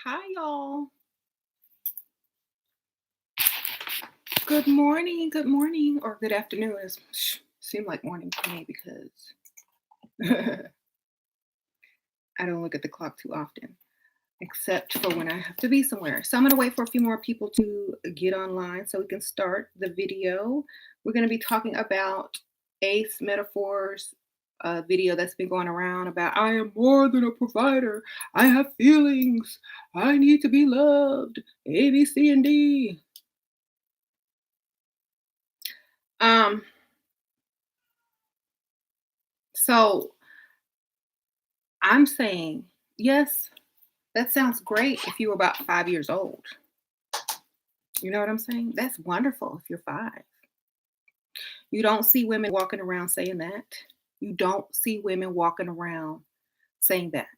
Hi, y'all. Good morning, or good afternoon. It seem like morning to me because I don't look at the clock too often, except for when I have to be somewhere. So I'm going to wait for a few more people to get online so we can start the video. We're going to be talking about AceMetaphor's video that's been going around about I am more than a provider. I have feelings. I need to be loved. A, B, C, and D. Um, so I'm saying, yes, that sounds great if you were about 5 years old. You know what I'm saying? That's wonderful if you're 5. You don't see women walking around saying that. You don't see women walking around saying that.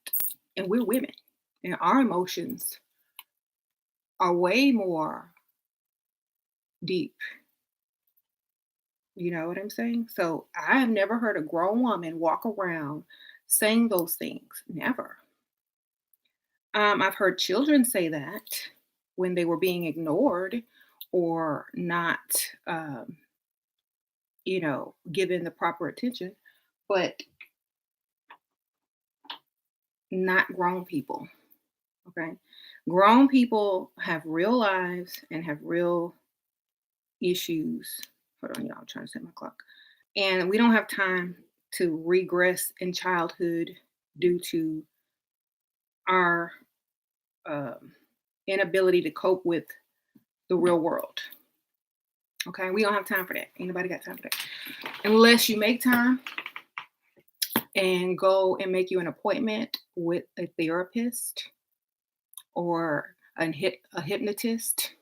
And we're women, and our emotions are way more deep. You know what I'm saying? So I have never heard a grown woman walk around saying those things. Never. I've heard children say that when they were being ignored or not, um, given the proper attention, but not grown people. Okay. Grown people have real lives and have real issues. Hold on, y'all. I'm trying to set my clock. And we don't have time to regress in childhood due to our um, inability to cope with the real world. Okay, we don't have time for that. Anybody got time for that? Unless you make time and go and make you an appointment with a therapist or a hypnotist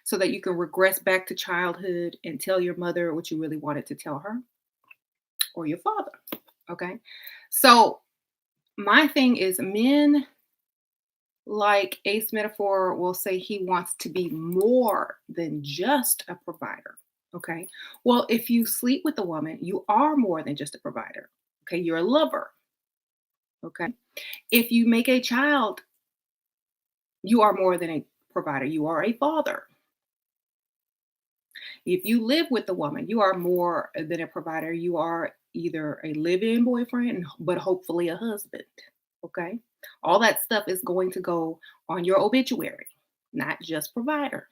so that you can regress back to childhood and tell your mother what you really wanted to tell her or your father. Okay, so my thing is men, like Ace Metaphor will say, he wants to be more than just a provider. Okay. Well, if you sleep with a woman, you are more than just a provider. Okay. You're a lover. Okay. If you make a child, you are more than a provider. You are a father. If you live with a woman, you are more than a provider. You are either a live in boyfriend, but hopefully a husband. Okay. All that stuff is going to go on your obituary, not just provider.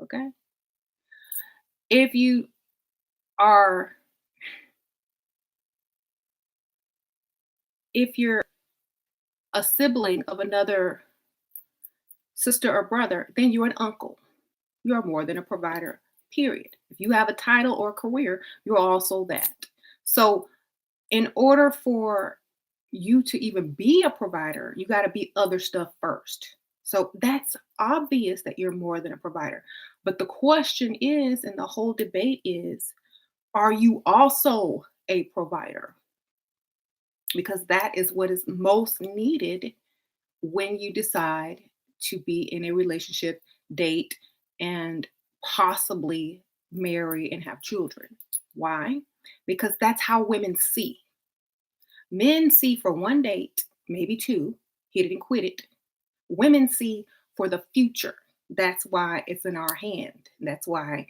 Okay. If you are, if you're a sibling of another sister or brother, then you're an uncle. You are more than a provider, period. If you have a title or a career, you're also that. So, in order for you to even be a provider, you got to be other stuff first. So, that's obvious that you're more than a provider. But the question is, and the whole debate is, are you also a provider? Because that is what is most needed when you decide to be in a relationship, date, and possibly marry and have children. Why? Because that's how women see. Men see for one date, maybe two, hit it and quit it. Women see for the future. That's why it's in our hand. That's why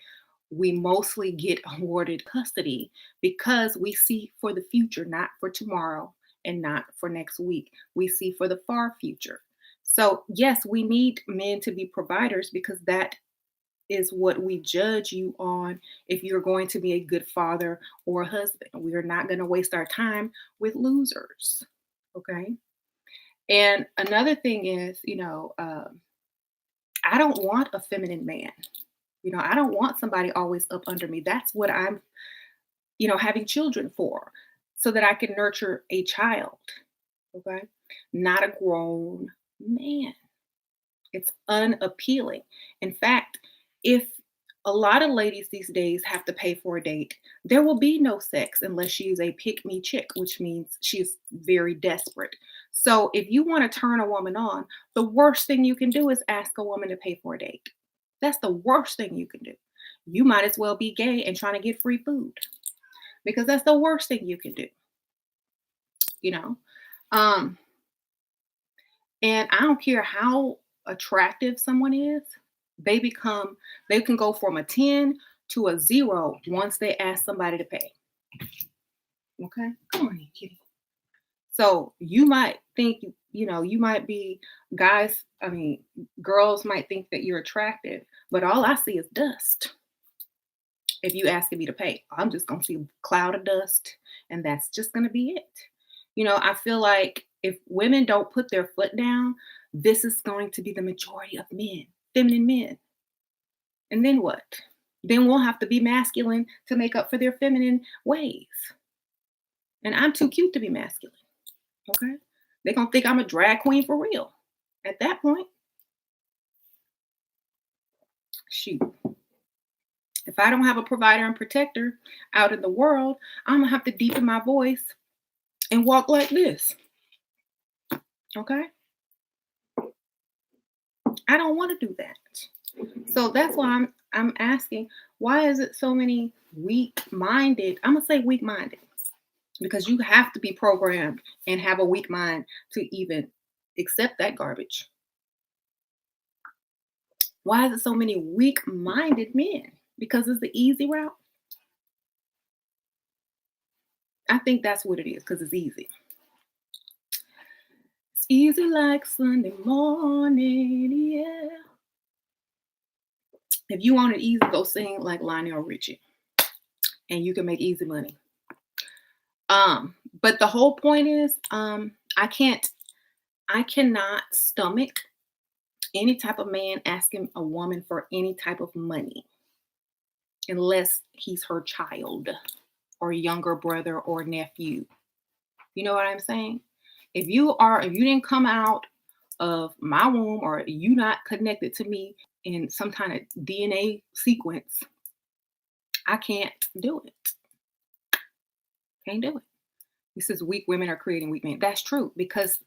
we mostly get awarded custody because we see for the future, not for tomorrow and not for next week. We see for the far future. So, yes, we need men to be providers because that is what we judge you on if you're going to be a good father or a husband. We are not going to waste our time with losers. Okay. And another thing is, I don't want a feminine man. I don't want somebody always up under me. That's what I'm, having children for, so that I can nurture a child. Okay. Not a grown man. It's unappealing. In fact, if a lot of ladies these days have to pay for a date, there will be no sex unless she is a pick me chick, which means she's very desperate. So if you want to turn a woman on, the worst thing you can do is ask a woman to pay for a date. That's the worst thing you can do. You might as well be gay and trying to get free food because that's the worst thing you can do, you know? Um, And I don't care how attractive someone is, they become they can go from a 10 to a 0 once they ask somebody to pay. Okay? Come on in, kitty. So you might think, you might be guys, I mean, girls might think that you're attractive, but all I see is dust. If you asking me to pay, I'm just gonna see a cloud of dust, and that's just gonna be it. I feel like if women don't put their foot down, this is going to be the majority of men, feminine men. And then what? Then we'll have to be masculine to make up for their feminine ways. And I'm too cute to be masculine. Okay. They're gonna think I'm a drag queen for real. At that point, shoot. If I don't have a provider and protector out in the world, I'm gonna have to deepen my voice and walk like this. Okay. I don't want to do that. So that's why I'm asking, why is it so many weak-minded? I'm gonna say weak-minded because you have to be programmed and have a weak mind to even accept that garbage. Why is it so many weak-minded men? Because it's the easy route. I think that's what it is, because it's easy. It's easy like Sunday morning, yeah. If you want it easy, go sing like Lionel Richie, and you can make easy money. But the whole point is, I cannot stomach any type of man asking a woman for any type of money unless he's her child or younger brother or nephew. You know what I'm saying? If you didn't come out of my womb, or you not connected to me in some kind of DNA sequence, I can't do it. Can't do it. This is weak women are creating weak men. That's true, because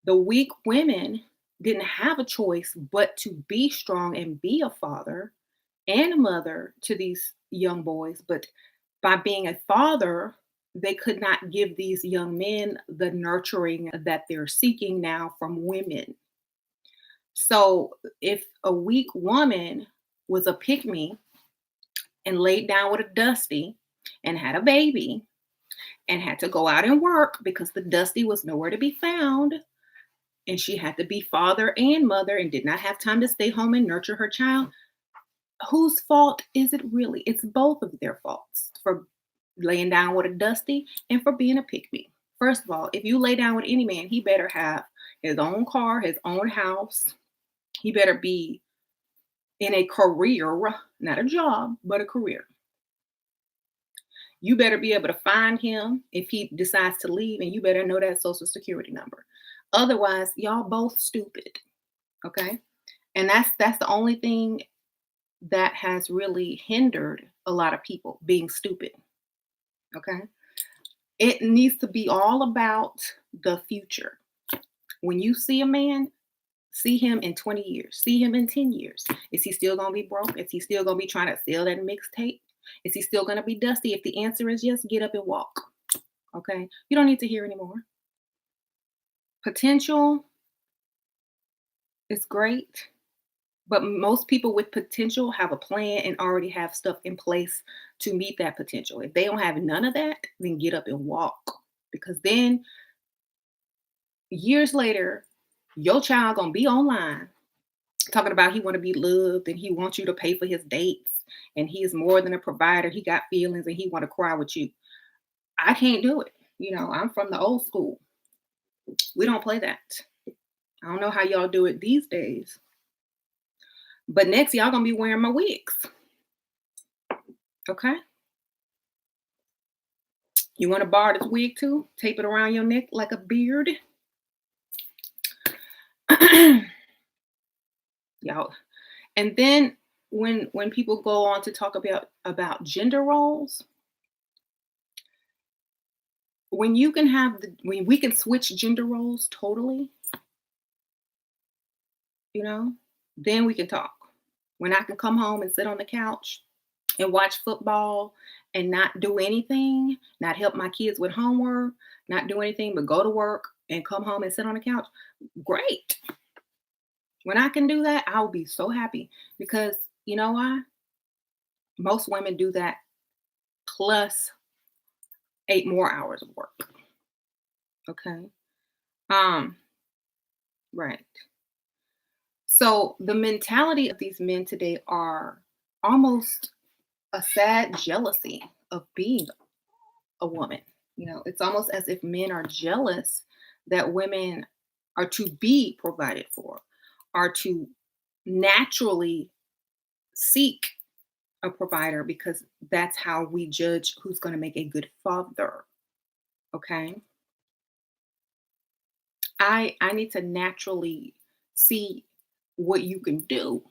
the weak women didn't have a choice but to be strong and be a father and a mother to these young boys. But by being a father, they could not give these young men the nurturing that they're seeking now from women. So if a weak woman was a pick me and laid down with a dusty and had a baby and had to go out and work because the dusty was nowhere to be found, and she had to be father and mother and did not have time to stay home and nurture her child, whose fault is it really? It's both of their faults for laying down with a dusty and for being a pick me. First of all, if you lay down with any man, he better have his own car, his own house. He better be in a career, not a job, but a career. You better be able to find him if he decides to leave, and you better know that social security number. Otherwise, y'all both stupid. Okay? And that's the only thing that has really hindered a lot of people being stupid. Okay? It needs to be all about the future. When you see a man, see him in 20 years, see him in 10 years. Is he still going to be broke? Is he still going to be trying to sell that mixtape? Is he still going to be dusty? If the answer is yes, get up and walk. Okay? You don't need to hear anymore. Potential is great, but most people with potential have a plan and already have stuff in place to meet that potential. If they don't have none of that, then get up and walk. Because then years later, your child gonna be online talking about he want to be loved and he wants you to pay for his dates and he is more than a provider. He got feelings and he want to cry with you. I can't do it. I'm from the old school. We don't play that. I don't know how y'all do it these days. But next, y'all gonna be wearing my wigs. Okay? You want to borrow this wig too? Tape it around your neck like a beard. Y'all. And then when people go on to talk about gender roles, when when we can switch gender roles totally, then we can talk. When I can come home and sit on the couch and watch football and not do anything, not help my kids with homework, not do anything but go to work, and come home and sit on the couch, great. When I can do that, I'll be so happy because you know why? Most women do that plus 8 more hours of work. Okay. Um, right. So the mentality of these men today are almost a sad jealousy of being a woman. It's almost as if men are jealous that women are to be provided for, are to naturally seek a provider because that's how we judge who's going to make a good father. Okay. I need to naturally see what you can do.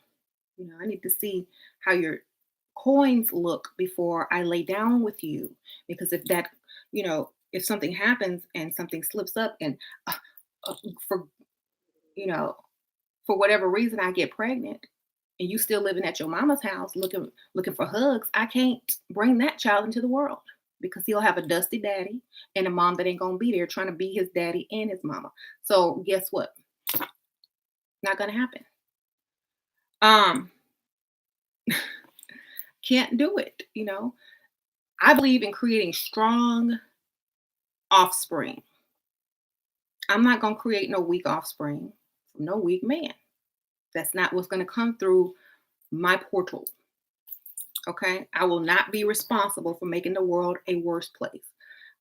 I need to see how your coins look before I lay down with you. Because if something happens and something slips up and uh, uh, for, you know, for whatever reason I get pregnant and you still living at your mama's house looking for hugs, I can't bring that child into the world because he'll have a dusty daddy and a mom that ain't gonna be there trying to be his daddy and his mama. So guess what? Not gonna happen. Um, can't do it. I believe in creating strong offspring. I'm not gonna create no weak offspring from no weak man. That's not what's gonna come through my portal. Okay. I will not be responsible for making the world a worse place.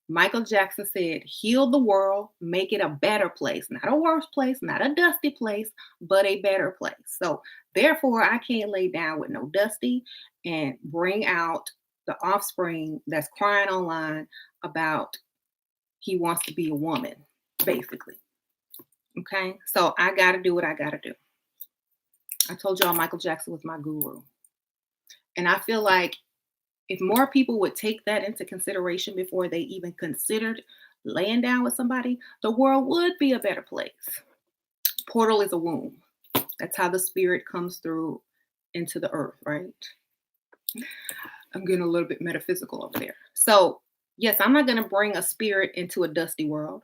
Michael Jackson said, heal the world, make it a better place, not a worse place, not a dusty place, but a better place. So, therefore, I can't lay down with no dusty and bring out the offspring that's crying online about he wants to be a woman, basically. Okay. So, I got to do what I got to do. I told y'all Michael Jackson was my guru. And I feel like if more people would take that into consideration before they even considered laying down with somebody, the world would be a better place. Portal is a womb. That's how the spirit comes through into the earth, right? I'm getting a little bit metaphysical over there. So, yes, I'm not going to bring a spirit into a dusty world,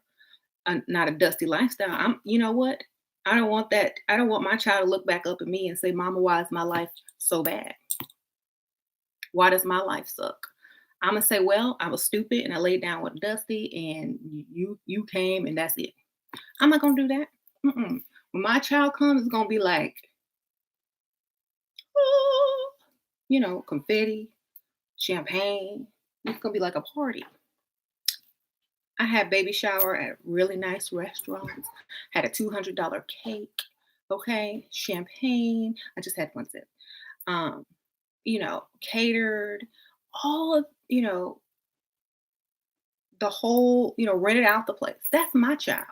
not a dusty lifestyle. You know what? I don't want that. I don't want my child to look back up at me and say, Mama, why is my life so bad? Why does my life suck? I'm gonna say, well, I was stupid and I laid down with Dusty, and you came, and that's it. I'm not gonna do that. When my child comes, it's gonna be like, oh, confetti, champagne. It's gonna be like a party. I had baby shower at really nice restaurants. Had a $200 cake. Okay, champagne. I just had one sip. Um, catered. All of the whole, rented out the place. That's my child.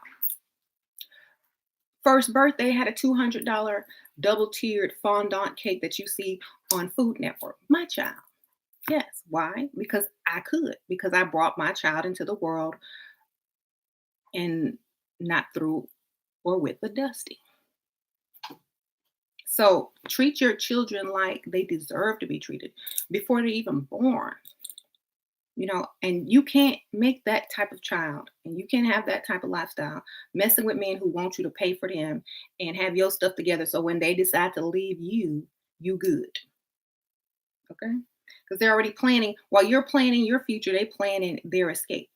First birthday had a $200 double tiered fondant cake that you see on Food Network. My child. Yes. Why? Because I could, because I brought my child into the world and not through or with the dusty. So treat your children like they deserve to be treated before they're even born. And you can't make that type of child and you can't have that type of lifestyle messing with men who want you to pay for them and have your stuff together. So when they decide to leave you, you good. Okay. Because they're already planning while you're planning your future, they planning their escape.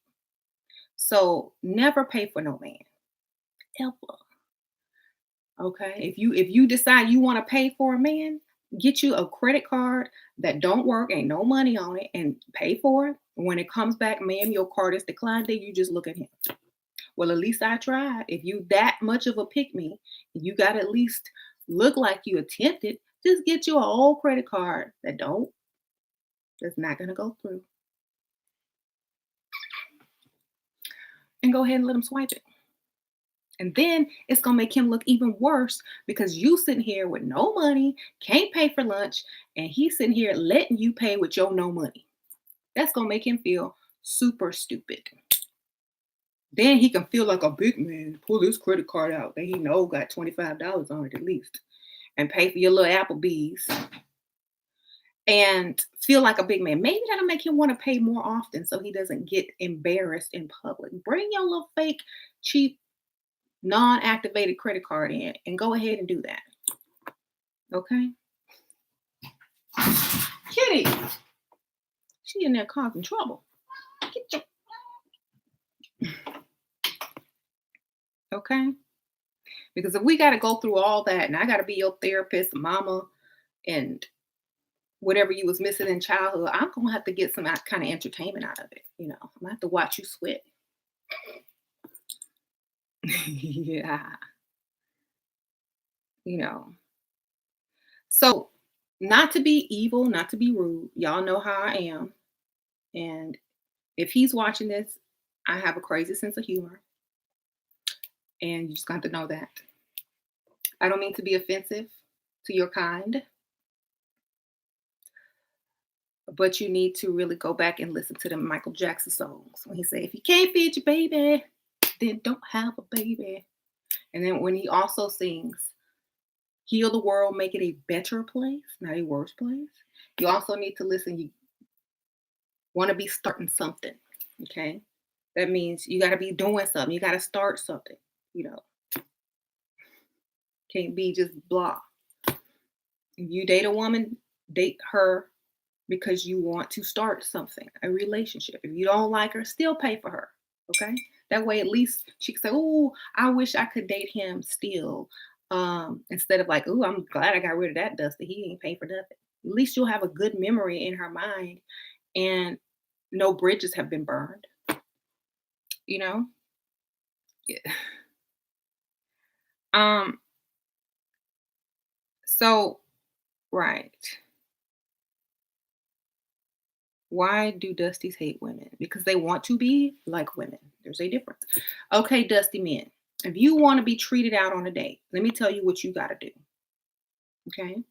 So never pay for no man. Ever. Okay. If you decide you want to pay for a man, get you a credit card that don't work, ain't no money on it, and pay for it. When it comes back, ma'am, your card is declined, then you just look at him. Well, at least I tried. If you that much of a pick me, you got to at least look like you attempted. Just get you an old credit card that's not gonna go through. And go ahead and let him swipe it. And then it's gonna make him look even worse because you sitting here with no money, can't pay for lunch, and he's sitting here letting you pay with your no money. That's gonna make him feel super stupid. Then he can feel like a big man, pull his credit card out that he know got $25 on it at least, and pay for your little Applebee's and feel like a big man. Maybe that'll make him want to pay more often so he doesn't get embarrassed in public. Bring your little fake cheap non-activated credit card in and go ahead and do that. Okay? Kitty, she in there causing trouble. Get your okay? Because if we got to go through all that and I got to be your therapist, mama, and whatever you was missing in childhood, I'm gonna have to get some kind of entertainment out of it. I'm gonna have to watch you sweat. Yeah, you know. So, not to be evil, not to be rude. Y'all know how I am. And if he's watching this, I have a crazy sense of humor. And you just got to know that. I don't mean to be offensive to your kind, but you need to really go back and listen to the Michael Jackson songs when he said, if you can't feed your baby, then don't have a baby. And then when he also sings, heal the world, make it a better place, not a worse place. You also need to listen. You want to be starting something, okay? That means you got to be doing something. You got to start something, you know. Can't be just blah. If you date a woman, date her because you want to start something, a relationship. If you don't like her, still pay for her, okay? That way, at least she can say, "Oh, I wish I could date him still." Instead of like, "Oh, I'm glad I got rid of that Dusty. He ain't pay for nothing." At least you'll have a good memory in her mind, and no bridges have been burned. You know? Yeah. Um. So, right. Why do Dusties hate women? Because they want to be like women. There's a difference. Okay, Dusty men. If you want to be treated out on a date, let me tell you what you got to do. Okay.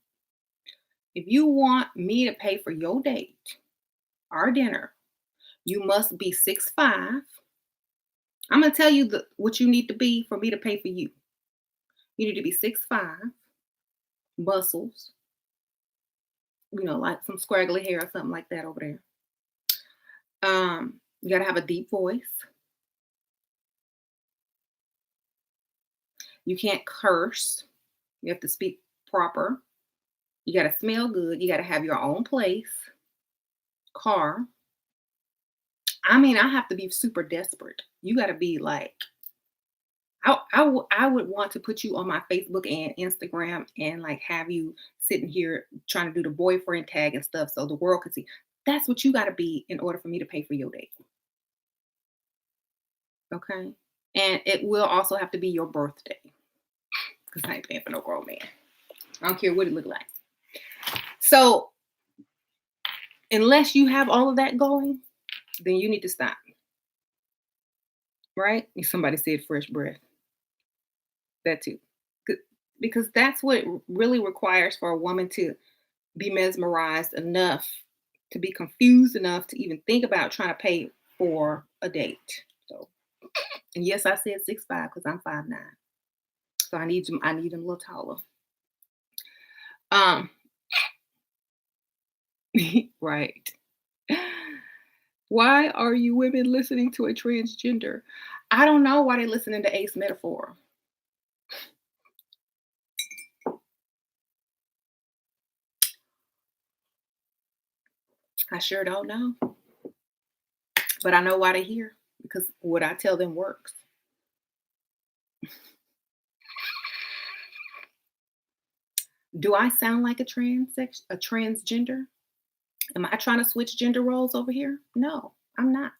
If you want me to pay for your date, our dinner, you must be 6'5". I'm going to tell you what you need to be for me to pay for you. You need to be 6'5", muscles, like some scraggly hair or something like that over there. You got to have a deep voice. You can't curse. You have to speak proper. You got to smell good. You got to have your own place, car. I mean, I have to be super desperate. You got to be like, I would want to put you on my Facebook and Instagram and like have you sitting here trying to do the boyfriend tag and stuff so the world can see. That's what you got to be in order for me to pay for your date. Okay. And it will also have to be your birthday because I ain't paying for no grown man. I don't care what it look like. So unless you have all of that going, then you need to stop. Right? Somebody said fresh breath. That too. Because that's what it really requires for a woman to be mesmerized enough, to be confused enough to even think about trying to pay for a date. So, and yes, I said 6'5" because I'm 5'9". So I need them a little taller. Um, right. Why are you women listening to a transgender? I don't know why they're listening to Ace Metaphor. I sure don't know. But I know why they're here because what I tell them works. Do I sound like a transgender? Am I trying to switch gender roles over here? No, I'm not.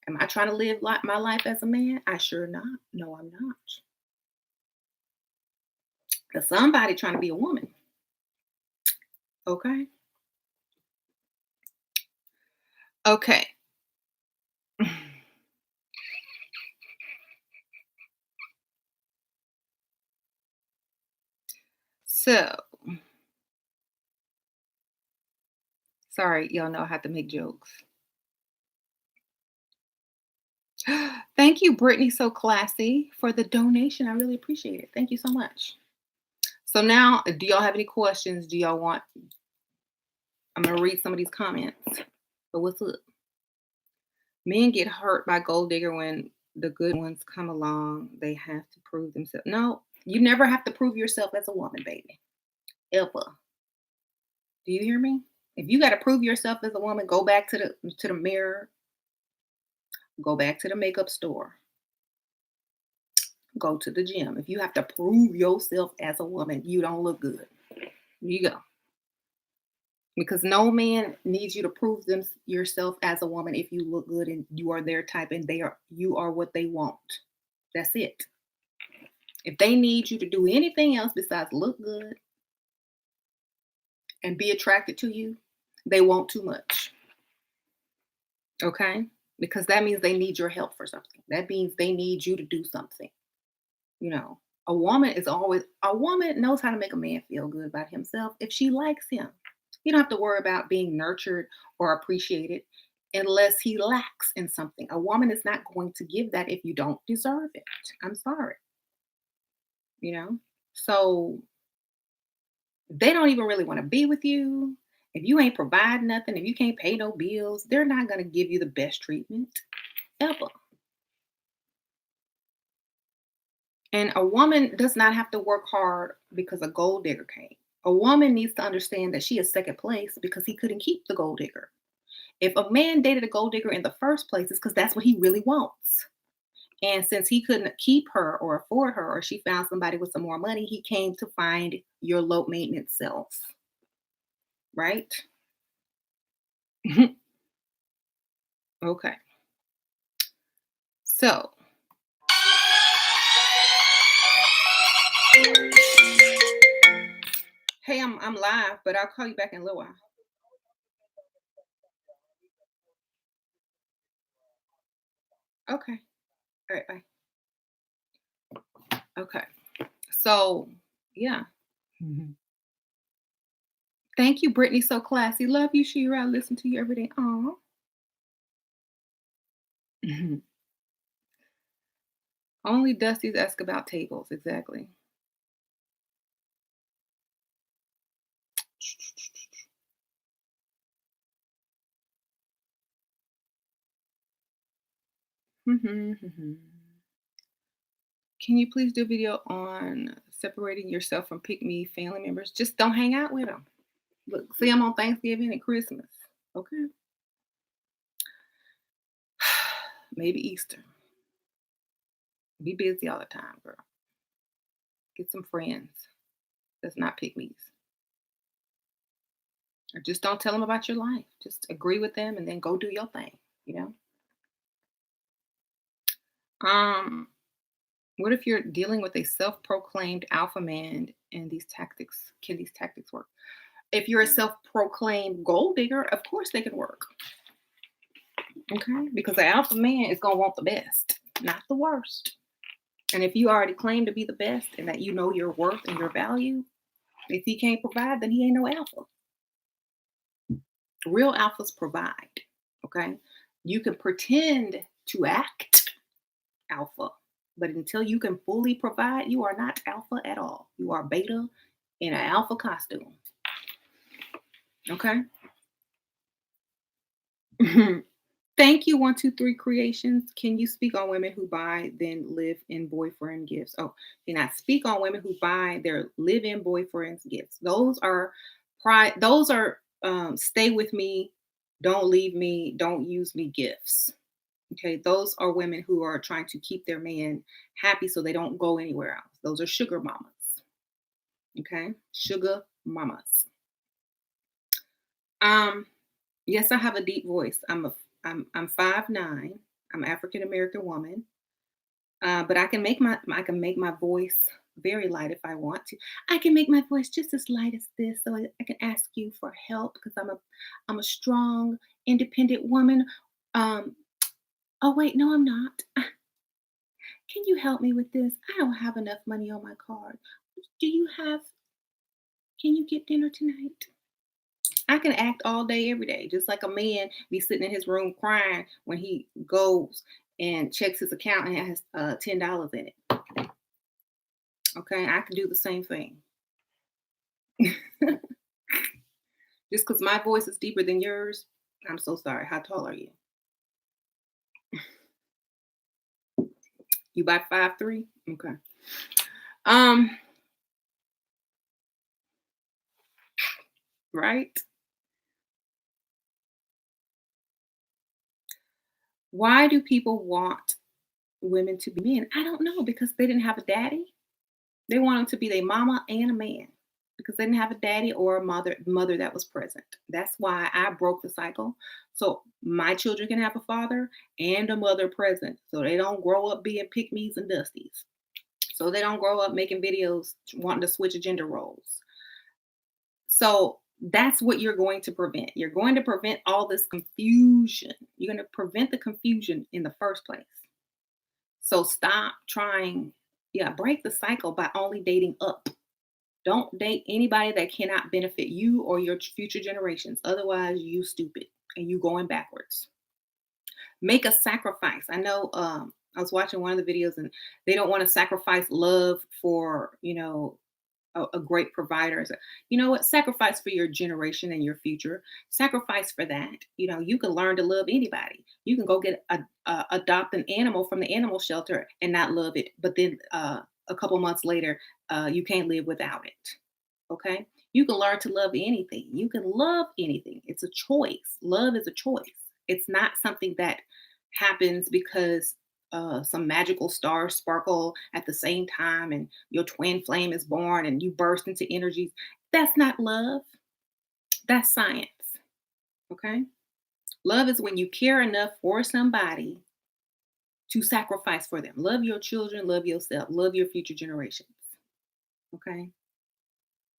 Am I trying to live my life as a man? I sure not. No, I'm not. Because somebody trying to be a woman. Okay. Okay. So, sorry, y'all know I have to make jokes. Thank you, Brittany So Classy, for the donation. I really appreciate it. Thank you so much. So now, do y'all have any questions? Do y'all want? I'm gonna read some of these comments. But what's up? Men get hurt by gold digger when the good ones come along, they have to prove themselves. No, you never have to prove yourself as a woman, baby. Ever. Do you hear me? If you got to prove yourself as a woman, go back to the mirror, go back to the makeup store, go to the gym. If you have to prove yourself as a woman, you don't look good. You go. Because no man needs you to prove yourself as a woman if you look good and you are their type and you are what they want. That's it. If they need you to do anything else besides look good and be attracted to you, they want too much. Okay? Because that means they need your help for something. That means they need you to do something. You know, a woman knows how to make a man feel good about himself if she likes him. You don't have to worry about being nurtured or appreciated unless he lacks in something. A woman is not going to give that if you don't deserve it. I'm sorry. You know? So they don't even really want to be with you. If you ain't provide nothing, if you can't pay no bills, they're not going to give you the best treatment ever. And a woman does not have to work hard because a gold digger came. A woman needs to understand that she is second place because he couldn't keep the gold digger. If a man dated a gold digger in the first place, it's because that's what he really wants. And since he couldn't keep her or afford her, or she found somebody with some more money, he came to find your low maintenance self. Right? Okay. So, hey, I'm live, but I'll call you back in a little while. Okay. All right, bye. Okay. So, yeah. Thank you, Brittany. So classy. Love you, Shira. I listen to you every day. Aw. Only Dusty's ask about tables. Exactly. Can you please do a video on separating yourself from pick me family members? Just don't hang out with them. Look, see them on Thanksgiving and Christmas. Okay. Maybe Easter. Be busy all the time, girl. Get some friends that's not pick me's. Or just don't tell them about your life. Just agree with them and then go do your thing, you know? What if you're dealing with a self-proclaimed alpha man and can these tactics work? If you're a self-proclaimed gold digger, of course they can work. Okay? Because the alpha man is gonna want the best, not the worst. And if you already claim to be the best and that you know your worth and your value, if he can't provide, then he ain't no alpha. Real alphas provide. Okay? You can pretend to act alpha, but until you can fully provide, you are not alpha at all. You are beta in an alpha costume. Okay? Thank you, 123 Creations. Can you speak on women who buy then live in boyfriend gifts? Oh, can I speak on women who buy their live-in boyfriends gifts? Those are stay with me, don't leave me, don't use me gifts. Okay, those are women who are trying to keep their man happy so they don't go anywhere else. Those are sugar mamas. Okay, sugar mamas. Yes, I have a deep voice. I'm 5'9". I'm African American woman. But I can make my voice very light if I want to. I can make my voice just as light as this, so I can ask you for help because I'm a strong, independent woman. Um, oh wait, no, I'm not. Can you help me with this? I don't have enough money on my card. Do you have? Can you get dinner tonight? I can act all day, every day, just like a man be sitting in his room crying when he goes and checks his account and has $10 in it. Okay, I can do the same thing. Just because my voice is deeper than yours, I'm so sorry. How tall are you? You about 5'3"? Okay. Um, right? Why do people want women to be men? I don't know, because they didn't have a daddy. They want them to be their mama and a man because they didn't have a daddy or a mother that was present. That's why I broke the cycle. So my children can have a father and a mother present. So they don't grow up being pick me's and dusties. So they don't grow up making videos wanting to switch gender roles. So that's what you're going to prevent. You're going to prevent all this confusion. You're going to prevent the confusion in the first place. So stop trying, yeah, break the cycle by only dating up. Don't date anybody that cannot benefit you or your future generations. Otherwise, you stupid and you going backwards. Make a sacrifice. I know I was watching one of the videos and they don't want to sacrifice love for, a great provider. So, you know what? Sacrifice for your generation and your future. Sacrifice for that. You can learn to love anybody. You can go get adopt an animal from the animal shelter and not love it, but then a couple months later, you can't live without it. Okay, you can learn to love anything. You can love anything. It's a choice. Love is a choice. It's not something that happens because some magical stars sparkle at the same time and your twin flame is born and you burst into energies. That's not love. That's science. Okay. Love is when you care enough for somebody to sacrifice for them. Love your children, love yourself, love your future generations. Okay.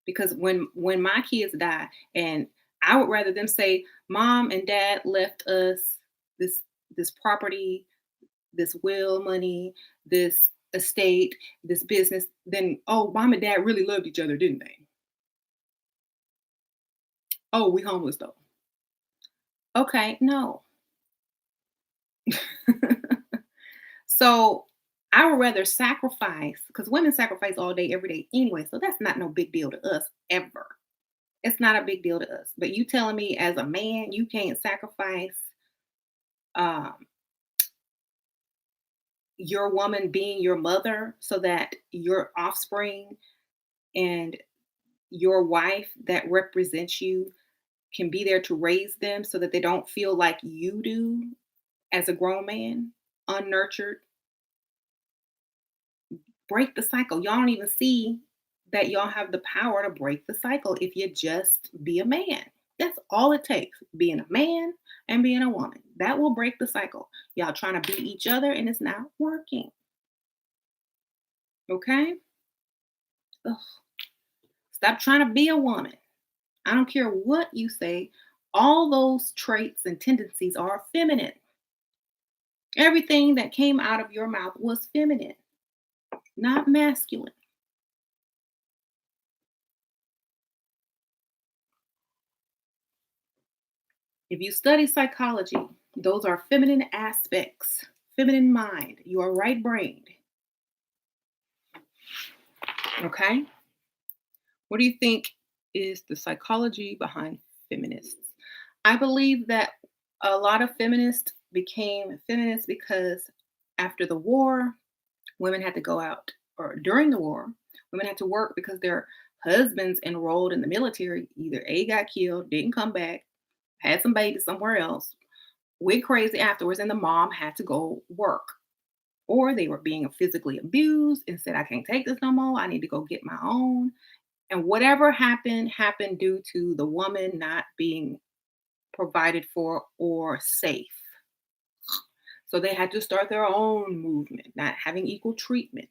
Because when my kids die, and I would rather them say mom and dad left us this this property, this will money, this estate, this business, then oh, mom and dad really loved each other, didn't they? Oh, we homeless though. Okay, no. So I would rather sacrifice, because women sacrifice all day every day anyway, so that's not no big deal to us ever. It's not a big deal to us. But you telling me as a man you can't sacrifice um, your woman being your mother so that your offspring and your wife that represents you can be there to raise them so that they don't feel like you do as a grown man, unnurtured. Break the cycle. Y'all don't even see that y'all have the power to break the cycle if you just be a man. That's all it takes, being a man and being a woman. That will break the cycle. Y'all trying to beat each other and it's not working. Okay? Ugh. Stop trying to be a woman. I don't care what you say. All those traits and tendencies are feminine. Everything that came out of your mouth was feminine, not masculine. If you study psychology, those are feminine aspects, feminine mind, you are right brained. Okay? What do you think is the psychology behind feminists? I believe that a lot of feminists became feminists because after the war, women had to go out, or during the war, women had to work because their husbands enrolled in the military either A, got killed, didn't come back, had some babies somewhere else, went crazy afterwards, and the mom had to go work. Or they were being physically abused and said, I can't take this no more. I need to go get my own. And whatever happened, happened due to the woman not being provided for or safe. So they had to start their own movement, not having equal treatment.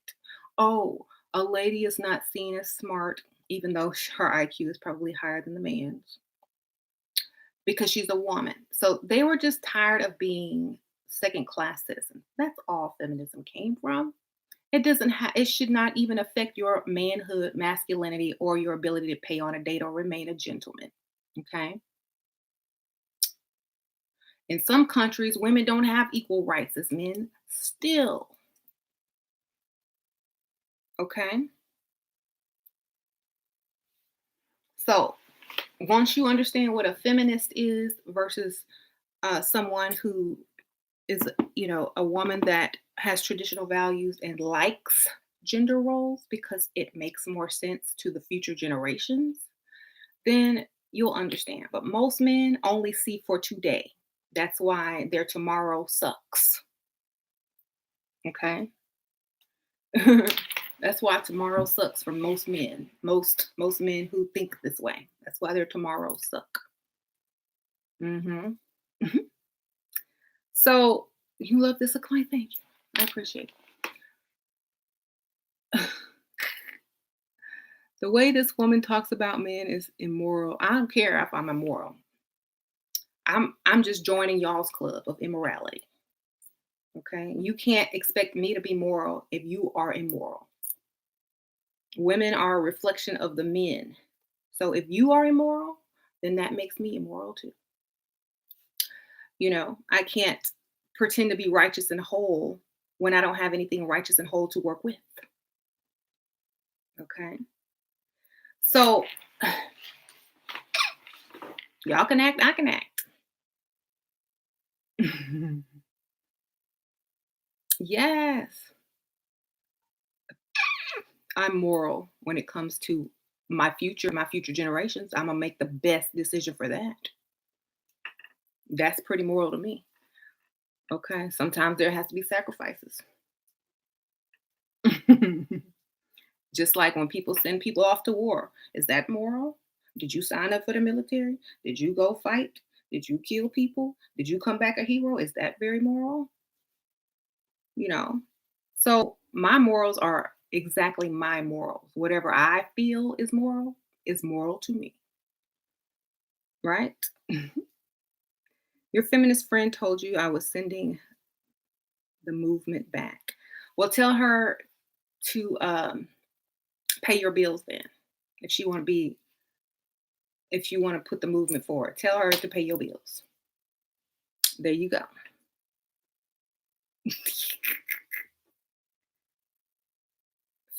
Oh, a lady is not seen as smart, even though her IQ is probably higher than the man's, because she's a woman. So they were just tired of being second class citizens. That's all feminism came from. It should not even affect your manhood, masculinity, or your ability to pay on a date or remain a gentleman. Okay. In some countries, women don't have equal rights as men still. Okay. So once you understand what a feminist is versus someone who is, a woman that has traditional values and likes gender roles because it makes more sense to the future generations, then you'll understand. But most men only see for today. That's why their tomorrow sucks. Okay. That's why tomorrow sucks for most men. Most men who think this way. That's why their tomorrows suck. Hmm. So you love this acclaim. Thank you. I appreciate it. The way this woman talks about men is immoral. I don't care if I'm immoral. I'm just joining y'all's club of immorality. Okay. You can't expect me to be moral if you are immoral. Women are a reflection of the men. So if you are immoral, then that makes me immoral too. I can't pretend to be righteous and whole when I don't have anything righteous and whole to work with. Okay. So y'all can act, I can act. Yes. I'm moral when it comes to my future generations. I'm gonna make the best decision for that. That's pretty moral to me. Okay. Sometimes there has to be sacrifices. Just like when people send people off to war. Is that moral? Did you sign up for the military? Did you go fight? Did you kill people? Did you come back a hero? Is that very moral? You know. So my morals are exactly my morals. Whatever I feel is moral to me, right? Your feminist friend told you I was sending the movement back. Well, tell her to pay your bills then. If she want to be, if you want to put the movement forward, tell her to pay your bills. There you go.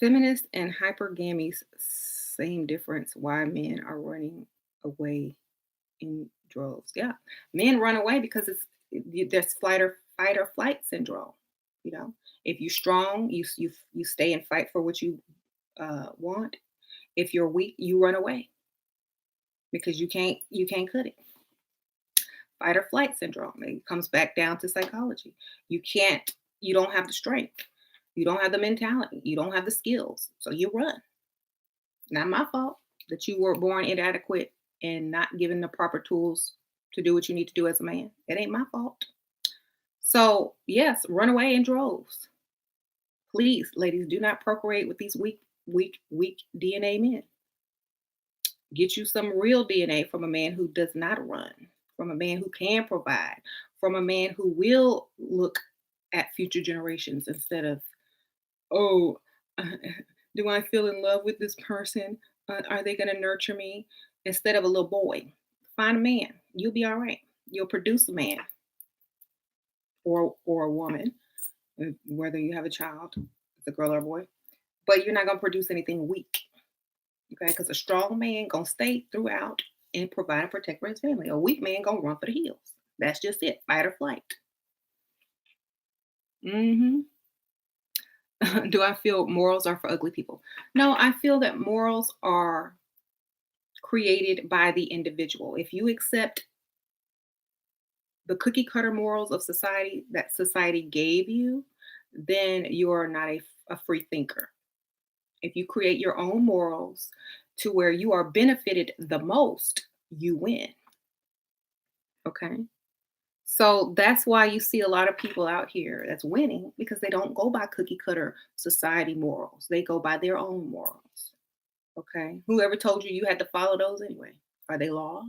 Feminist and hypergamies, same difference. Why men are running away in droves. Yeah, men run away because there's fight or flight syndrome. You know, if you're strong, you stay and fight for what you want. If you're weak, you run away because you can't cut it. Fight or flight syndrome. It comes back down to psychology. You can't. You don't have the strength. You don't have the mentality. You don't have the skills. So you run. Not my fault that you were born inadequate and not given the proper tools to do what you need to do as a man. It ain't my fault. So, yes, run away in droves. Please, ladies, do not procreate with these weak DNA men. Get you some real DNA from a man who does not run, from a man who can provide, from a man who will look at future generations instead of, oh, do I feel in love with this person? Are they going to nurture me? Instead of a little boy, find a man. You'll be all right. You'll produce a man or a woman, whether you have a child, it's a girl or a boy. But you're not going to produce anything weak, okay? Because a strong man going to stay throughout and provide and protect for his family. A weak man going to run for the hills. That's just it. Fight or flight. Hmm. Do I feel morals are for ugly people? No, I feel that morals are created by the individual. If you accept the cookie cutter morals of society that society gave you, then you are not a free thinker. If you create your own morals to where you are benefited the most, you win. Okay. So that's why you see a lot of people out here that's winning because they don't go by cookie cutter society morals. They go by their own morals. Okay. Whoever told you you had to follow those anyway? Are they laws?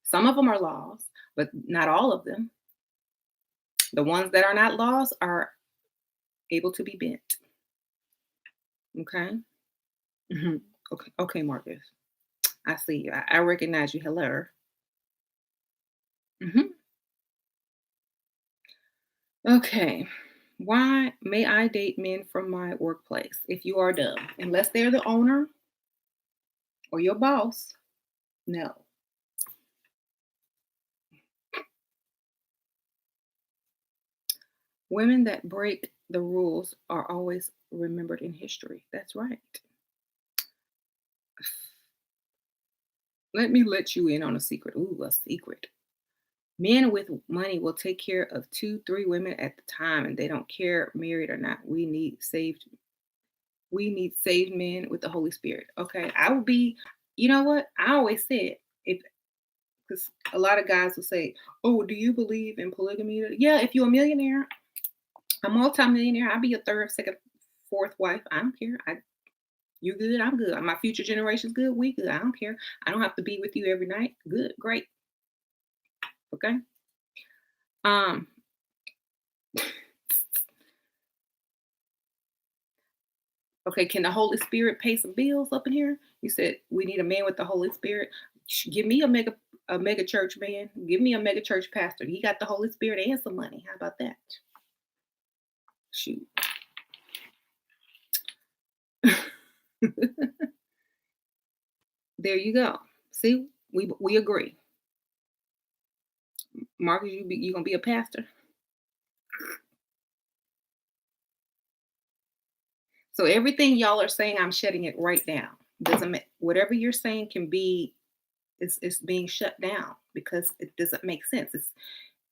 Some of them are laws, but not all of them. The ones that are not laws are able to be bent. Okay. Mhm. Okay. Okay, Marcus. I see you. I recognize you. Hello. Hmm. Okay. Why may I date men from my workplace? If you are dumb, unless they're the owner or your boss, no. Women that break the rules are always remembered in history. That's right. Let me let you in on a secret. Ooh, a secret. Men with money will take care of two, three women at the time, and they don't care married or not. We need saved men with the Holy Spirit. Okay. I would be, you know what? I always said, if because a lot of guys will say, "Oh, do you believe in polygamy?" Yeah, if you're a millionaire, a multimillionaire, I'll be your third, second, fourth wife. I don't care. You good, I'm good. My future generation's good, we good. I don't care. I don't have to be with you every night. Good, great. Okay. Um, okay, can the Holy Spirit pay some bills up in here? You said we need a man with the Holy Spirit. Give me a mega church man. Give me a mega church pastor. He got the Holy Spirit and some money. How about that? Shoot. There you go. See, we agree. Marcus, you gonna be a pastor? So everything y'all are saying, I'm shutting it right down. Doesn't whatever you're saying can be is being shut down because it doesn't make sense.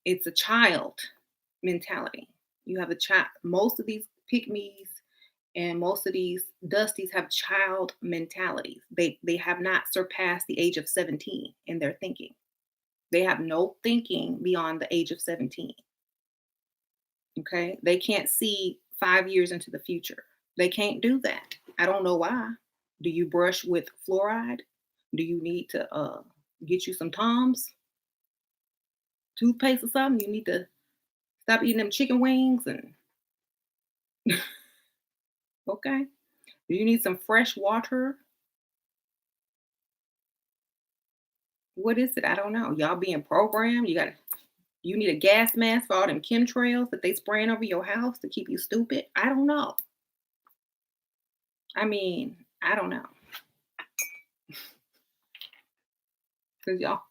It's a child mentality. You have a child. Most of these pygmies and most of these dusties have child mentalities. They have not surpassed the age of 17 in their thinking. They have no thinking beyond the age of 17. Okay. They can't see 5 years into the future. They can't do that. I don't know why. Do you brush with fluoride? Do you need to get you some Tums, toothpaste or something? You need to stop eating them chicken wings and okay. Do you need some fresh water? What is it? I don't know. Y'all being programmed. You need a gas mask for all them chemtrails that they spraying over your house to keep you stupid. I don't know. I mean, I don't know. Cause y'all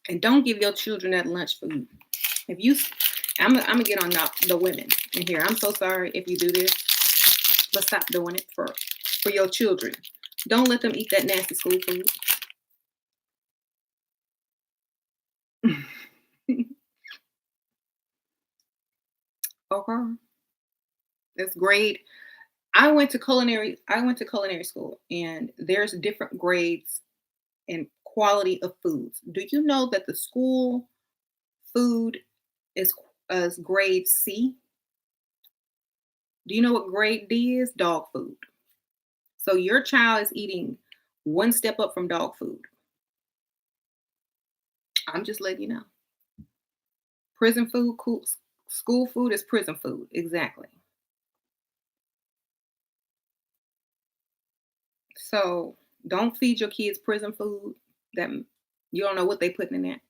and don't give your children that lunch food. If you, I'm gonna get on the women in here. I'm so sorry if you do this, but stop doing it for your children. Don't let them eat that nasty school food. Okay, that's great. I went to culinary school, and there's different grades and quality of foods. Do you know that the school food is grade C? Do you know what grade D is? Dog food. So your child is eating one step up from dog food. I'm just letting you know. Prison food, school food is prison food. Exactly. So don't feed your kids prison food that you don't know what they putting in that.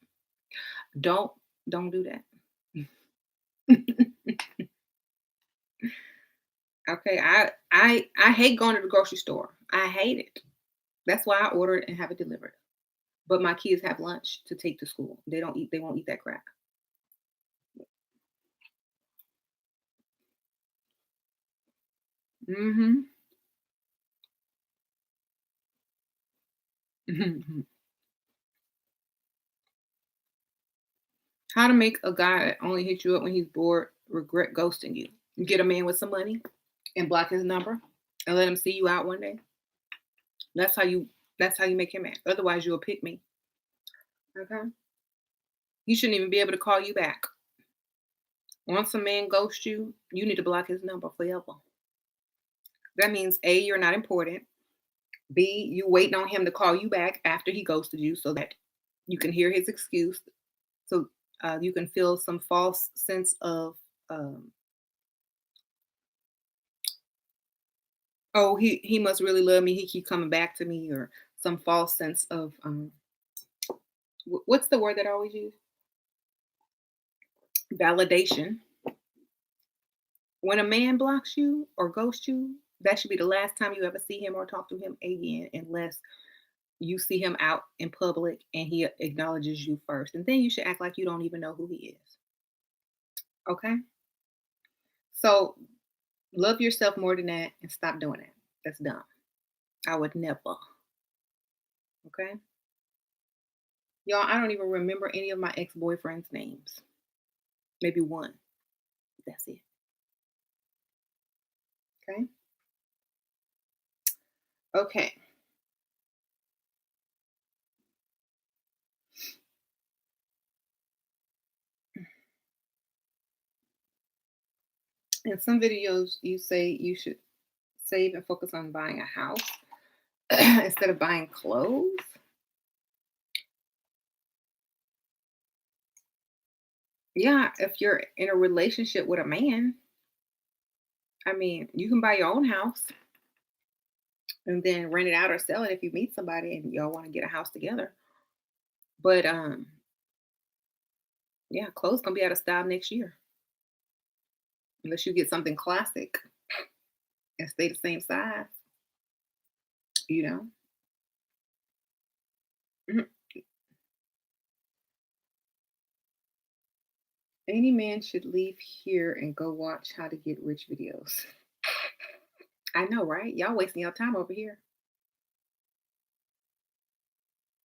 Don't don't do that. Okay, I hate going to the grocery store. I hate it. That's why I order it and have it delivered. But my kids have lunch to take to school. They won't eat that crap. Mhm. How to make a guy that only hit you up when he's bored regret ghosting you. Get a man with some money and block his number and let him see you out one day. That's how you that's how you make him mad. Otherwise you'll pick me. Okay. He shouldn't even be able to call you back. Once a man ghosts you, you need to block his number forever. That means A, you're not important. B, you waiting on him to call you back after he ghosted you so that you can hear his excuse. So you can feel some false sense of um, oh, he must really love me. He keep coming back to me, or some false sense of what's the word that I always use? Validation. When a man blocks you or ghosts you, that should be the last time you ever see him or talk to him again, unless You see him out in public and he acknowledges you first. And then you should act like you don't even know who he is. Okay? So love yourself more than that and stop doing that. That's dumb. I would never. Okay? Y'all, I don't even remember any of my ex-boyfriends' names. Maybe one. That's it. Okay? Okay. In some videos, you say you should save and focus on buying a house instead of buying clothes. Yeah, if you're in a relationship with a man, I mean, you can buy your own house and then rent it out or sell it if you meet somebody and y'all want to get a house together. But yeah, clothes gonna be out of style next year unless you get something classic and stay the same size. You know. Mhm. Any man should leave here and go watch how to get rich videos. I know, right? Y'all wasting your time over here,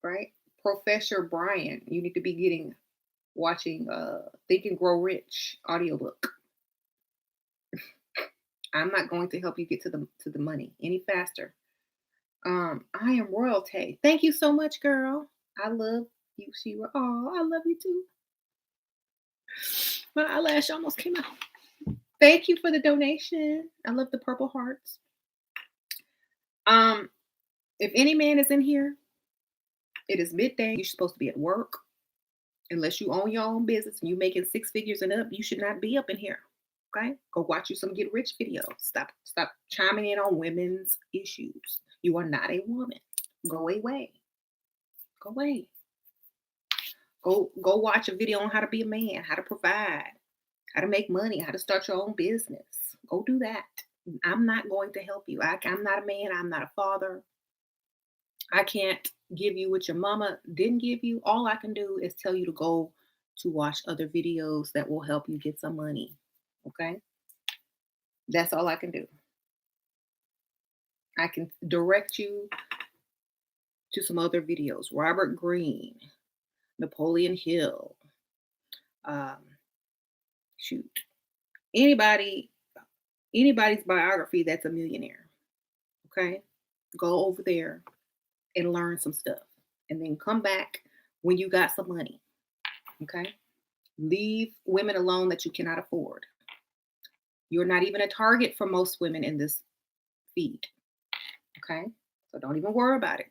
right? Professor Brian, you need to be getting watching Think and Grow Rich audiobook. I'm not going to help you get to the money any faster. I am royalty. Thank you so much, girl. I love you, Sheila. Oh, I love you too. My eyelash almost came out. Thank you for the donation. I love the purple hearts. Um, if any man is in here, it is midday. You're supposed to be at work. Unless you own your own business and you making six figures and up, you should not be up in here. Okay? Go watch you some get rich videos. Stop chiming in on women's issues. You are not a woman. Go away. Go away. Go watch a video on how to be a man, how to provide, how to make money, how to start your own business. Go do that. I'm not going to help you. I'm not a man. I'm not a father. I can't give you what your mama didn't give you. All I can do is tell you to go to watch other videos that will help you get some money. Okay? That's all I can do. I can direct you to some other videos. Robert Greene, Napoleon Hill, um, shoot. Anybody, anybody's biography that's a millionaire. Okay? Go over there and learn some stuff. And then come back when you got some money. Okay? Leave women alone that you cannot afford. You're not even a target for most women in this feed. Okay? So don't even worry about it.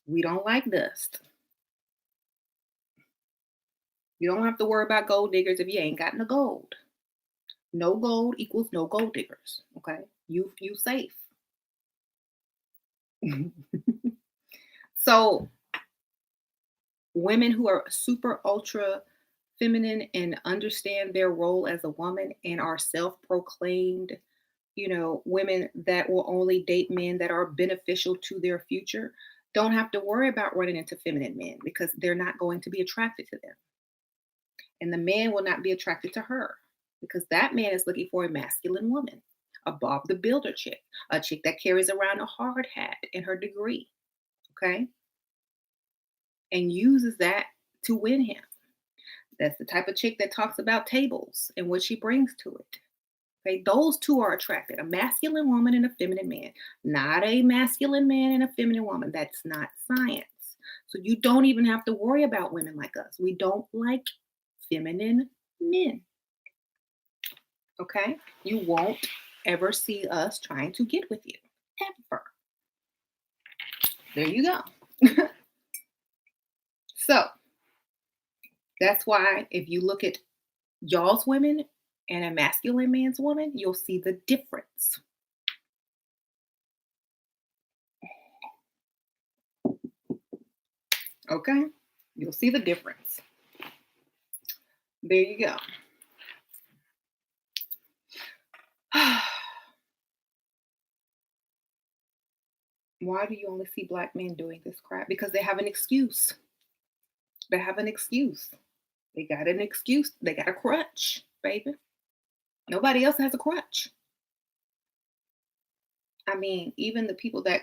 We don't like dust. You don't have to worry about gold diggers if you ain't got no gold. No gold equals no gold diggers. Okay? You safe. So women who are super ultra feminine and understand their role as a woman and are self-proclaimed, women that will only date men that are beneficial to their future, don't have to worry about running into feminine men because they're not going to be attracted to them. And the man will not be attracted to her because that man is looking for a masculine woman, a Bob the Builder chick, a chick that carries around a hard hat and her degree, okay? And uses that to win him. That's the type of chick that talks about tables and what she brings to it. Okay, those two are attracted, a masculine woman and a feminine man, not a masculine man and a feminine woman. That's not science. So you don't even have to worry about women like us. We don't like feminine men. Okay? You won't ever see us trying to get with you. Ever. There you go. So that's why if you look at y'all's women and a masculine man's woman, you'll see the difference. Okay? You'll see the difference. There you go. Why do you only see black men doing this crap? Because they have an excuse. They have an excuse. They got an excuse. They got a crutch, baby. Nobody else has a crutch. I mean, even the people that,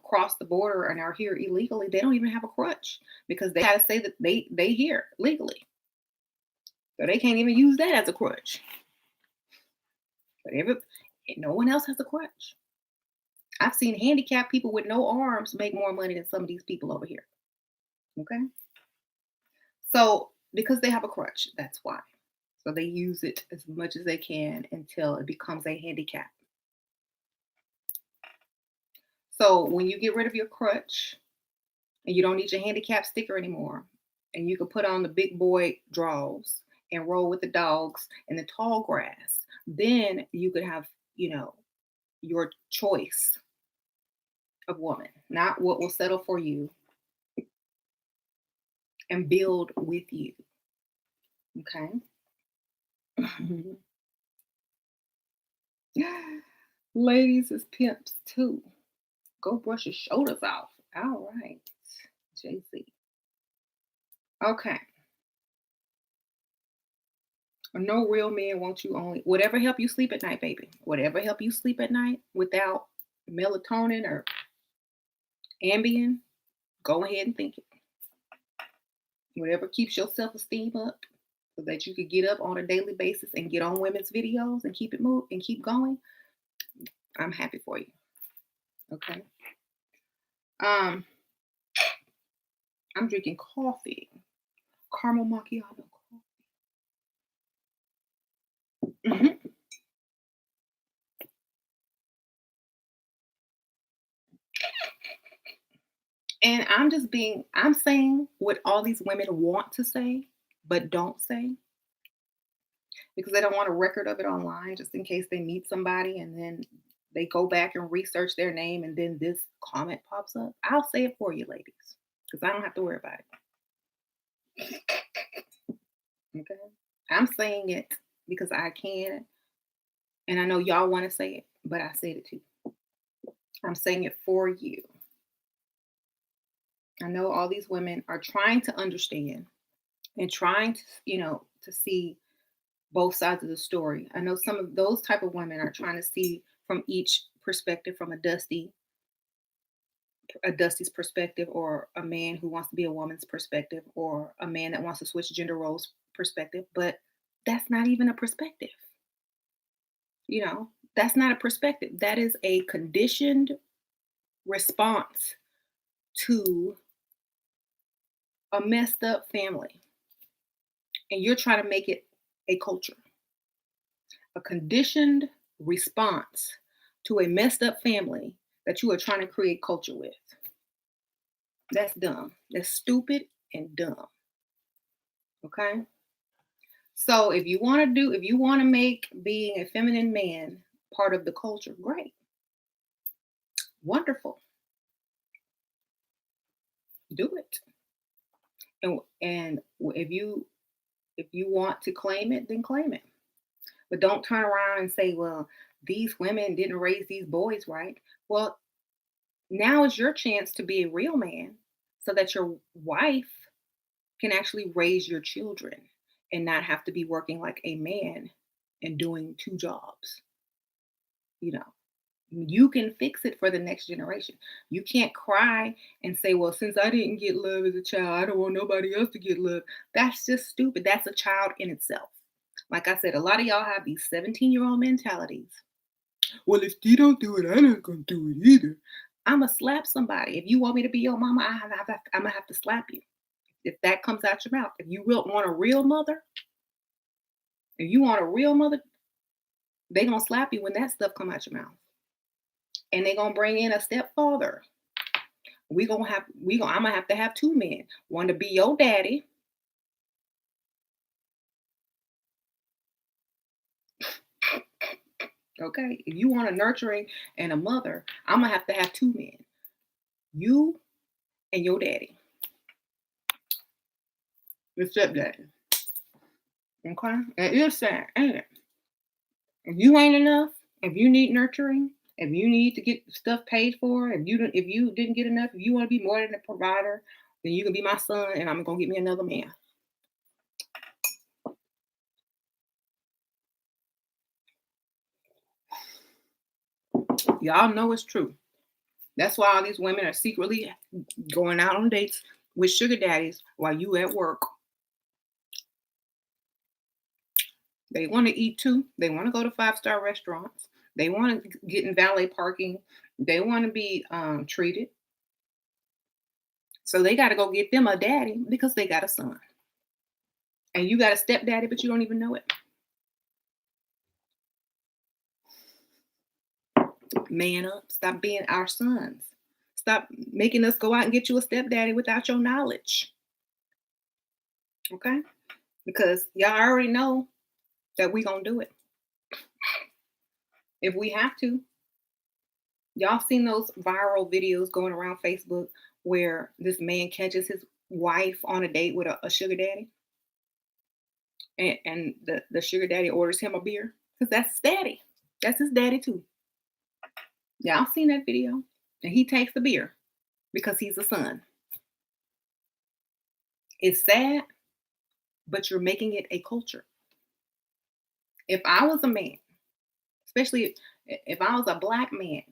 cross the border and are here illegally, they don't even have a crutch because they gotta say that they here legally. So they can't even use that as a crutch. But no one else has a crutch. I've seen handicapped people with no arms make more money than some of these people over here. Okay. So because they have a crutch, that's why. So they use it as much as they can until it becomes a handicap. So when you get rid of your crutch and you don't need your handicap sticker anymore, and you can put on the big boy draws and roll with the dogs in the tall grass, then you could have, your choice of woman, not what will settle for you and build with you. Okay. Ladies is pimps too. Go brush your shoulders off. All right. JC. Okay. No real man wants you only whatever help you sleep at night, baby. Whatever help you sleep at night without melatonin or Ambien, go ahead and think it. Whatever keeps your self-esteem up so that you could get up on a daily basis and get on women's videos and keep it move and keep going. I'm happy for you. Okay. Um, I'm drinking coffee. Caramel macchiato. Mhm. And I'm saying what all these women want to say, but don't say because they don't want a record of it online just in case they meet somebody and then they go back and research their name and then this comment pops up. I'll say it for you, ladies, because I don't have to worry about it. Okay. I'm saying it because I can, and I know y'all want to say it, but I said it too. I'm saying it for you. I know all these women are trying to understand and trying to, to see both sides of the story. I know some of those type of women are trying to see from each perspective, from a Dusty's perspective, or a man who wants to be a woman's perspective, or a man that wants to switch gender roles perspective. But that's not even a perspective. That's not a perspective. That is a conditioned response to a messed up family. And you're trying to make it a culture. A conditioned response to a messed up family that you are trying to create culture with. That's dumb. That's stupid and dumb. Okay? So if you want to make being a feminine man part of the culture, great. Wonderful. Do it. And if you want to claim it, then claim it. But don't turn around and say, well, these women didn't raise these boys right. Well, now is your chance to be a real man so that your wife can actually raise your children and not have to be working like a man and doing two jobs. You know, you can fix it for the next generation. You can't cry and say, well, since I didn't get love as a child, I don't want nobody else to get love. That's just stupid. That's a child in itself. Like I said, a lot of y'all have these 17-year-old mentalities. Well, if you don't do it, I'm not going to do it either. I'm going to slap somebody. If you want me to be your mama, I'm going to have to slap you. If that comes out your mouth. If you want a real mother, they going to slap you when that stuff come out your mouth. And they going to bring in a stepfather. I'm going to have to have two men. One to be your daddy. Okay, if you want a nurturing and a mother, I'm going to have two men. You and your daddy. Your stepdaddy. Okay? It is sad, ain't it? If you ain't enough, if you need nurturing, If you need to get stuff paid for, if you didn't get enough, if you want to be more than a provider, then you can be my son, and I'm gonna get me another man. Y'all know it's true. That's why all these women are secretly going out on dates with sugar daddies while you at work. They want to eat too. They want to go to 5-star restaurants. They want to get in valet parking. They want to be treated. So they got to go get them a daddy because they got a son. And you got a stepdaddy, but you don't even know it. Man up. Stop being our sons. Stop making us go out and get you a stepdaddy without your knowledge. Okay? Because y'all already know that we gonna do it. If we have to. Y'all seen those viral videos going around Facebook where this man catches his wife on a date with a sugar daddy? And the sugar daddy orders him a beer? Because that's his daddy. That's his daddy too. Y'all seen that video? And he takes the beer because he's a son. It's sad, but you're making it a culture. If I was a man, especially if I was a black man,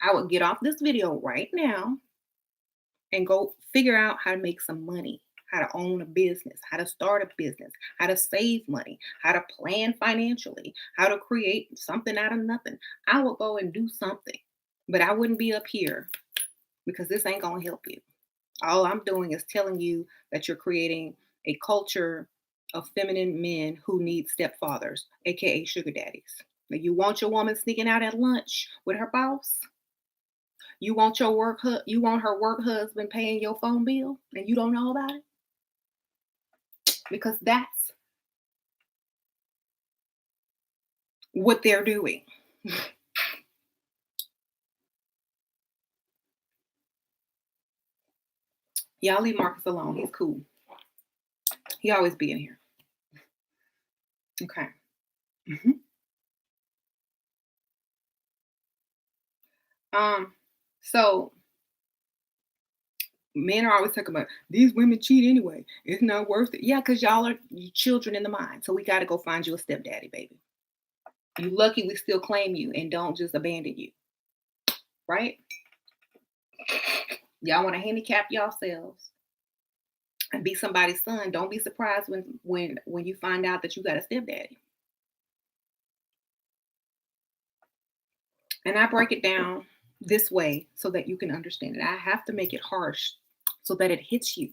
I would get off this video right now and go figure out how to make some money, how to own a business, how to start a business, how to save money, how to plan financially, how to create something out of nothing. I would go and do something, but I wouldn't be up here because this ain't going to help you. All I'm doing is telling you that you're creating a culture of feminine men who need stepfathers, aka sugar daddies. Now, you want your woman sneaking out at lunch with her boss? You want you want her work husband paying your phone bill and you don't know about it? Because that's what they're doing. Y'all leave Marcus alone. He's cool. He always be in here. Okay. So men are always talking about these women cheat anyway. It's not worth it. Yeah, because y'all are children in the mind. So we got to go find you a stepdaddy, baby. You lucky we still claim you and don't just abandon you. Right? Y'all want to handicap yourselves and be somebody's son. Don't be surprised when you find out that you got a stepdaddy. And I break it down this way so that you can understand it. I have to make it harsh so that it hits you.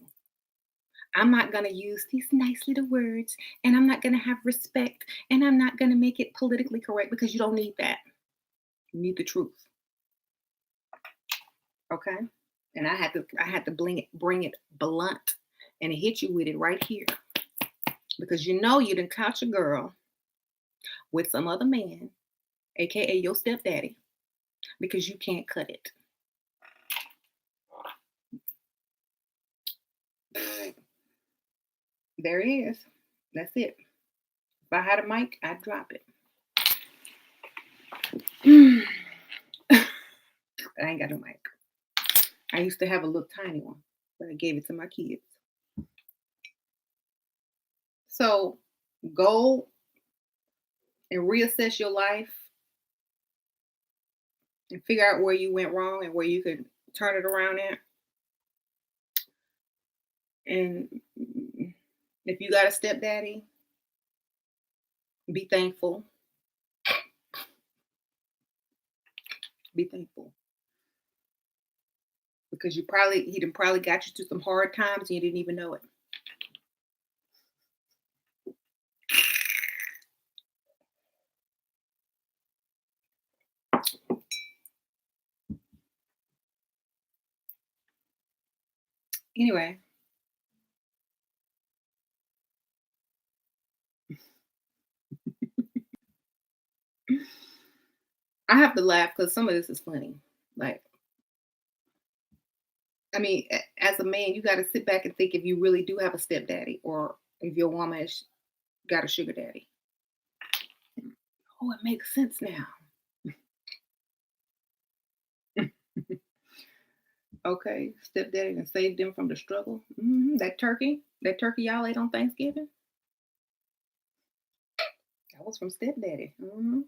I'm not going to use these nice little words, and I'm not going to have respect, and I'm not going to make it politically correct because you don't need that. You need the truth. Okay? And I had to bring it blunt and hit you with it right here. Because you know you done caught your girl with some other man, aka your stepdaddy, because you can't cut it. There it is. That's it. If I had a mic, I'd drop it. I ain't got no mic. I used to have a little tiny one, but I gave it to my kids. So go and reassess your life and figure out where you went wrong and where you could turn it around at. And if you got a stepdaddy, be thankful. Be thankful. Because he done probably got you through some hard times and you didn't even know it. Anyway. I have to laugh because some of this is funny. Like, I mean, as a man, you got to sit back and think if you really do have a stepdaddy or if your woman has got a sugar daddy. Oh, it makes sense now. Okay, stepdaddy and saved them from the struggle. That turkey y'all ate on Thanksgiving, that was from stepdaddy. hmm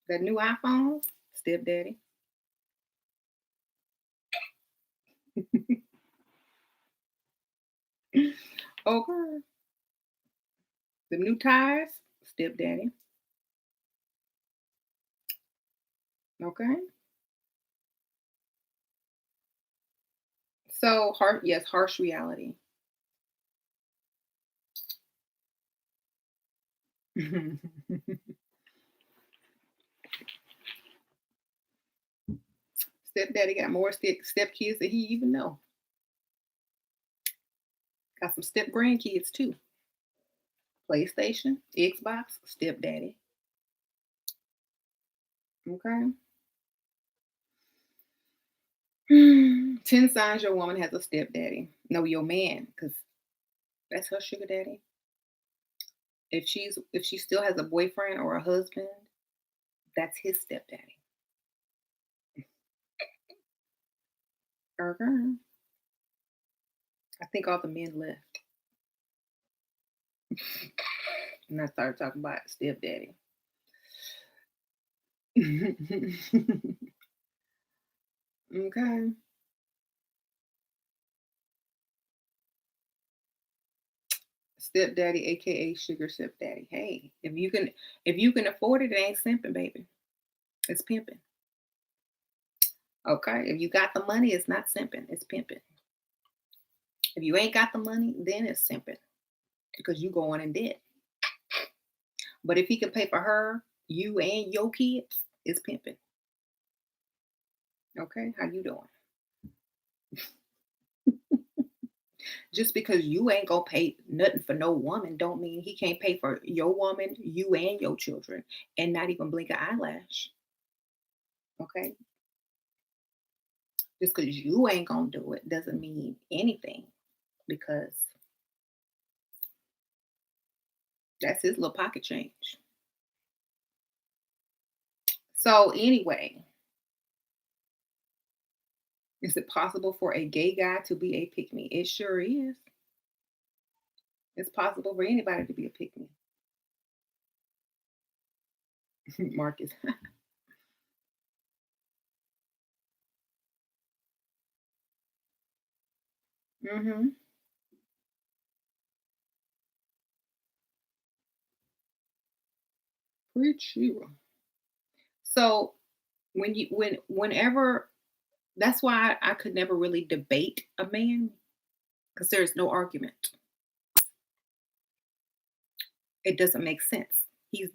That new iPhone, stepdaddy. Okay, the new tires, stepdaddy. Okay, so yes, harsh reality. Stepdaddy got more step kids than he even know. Got some step grandkids too. PlayStation, Xbox, stepdaddy. Okay. 10 signs your woman has a stepdaddy. Know your man, because that's her sugar daddy. If she still has a boyfriend or a husband, that's his stepdaddy. Okay. I think all the men left. And I started talking about stepdaddy. Okay. Stepdaddy, aka sugar stepdaddy. Hey, if you can afford it, it ain't simping, baby. It's pimping. Okay. If you got the money, it's not simping. It's pimping. If you ain't got the money, then it's simping because you going in debt. But if he can pay for her, you and your kids, it's pimping. Okay, how you doing? Just because you ain't gonna pay nothing for no woman, don't mean he can't pay for your woman, you and your children, and not even blink an eyelash. Okay, just because you ain't gonna do it doesn't mean anything because that's his little pocket change. So anyway, is it possible for a gay guy to be a pick me? It sure is. It's possible for anybody to be a pick me. Marcus. hmm Preach you. So whenever that's why I could never really debate a man because there's no argument. It doesn't make sense. He's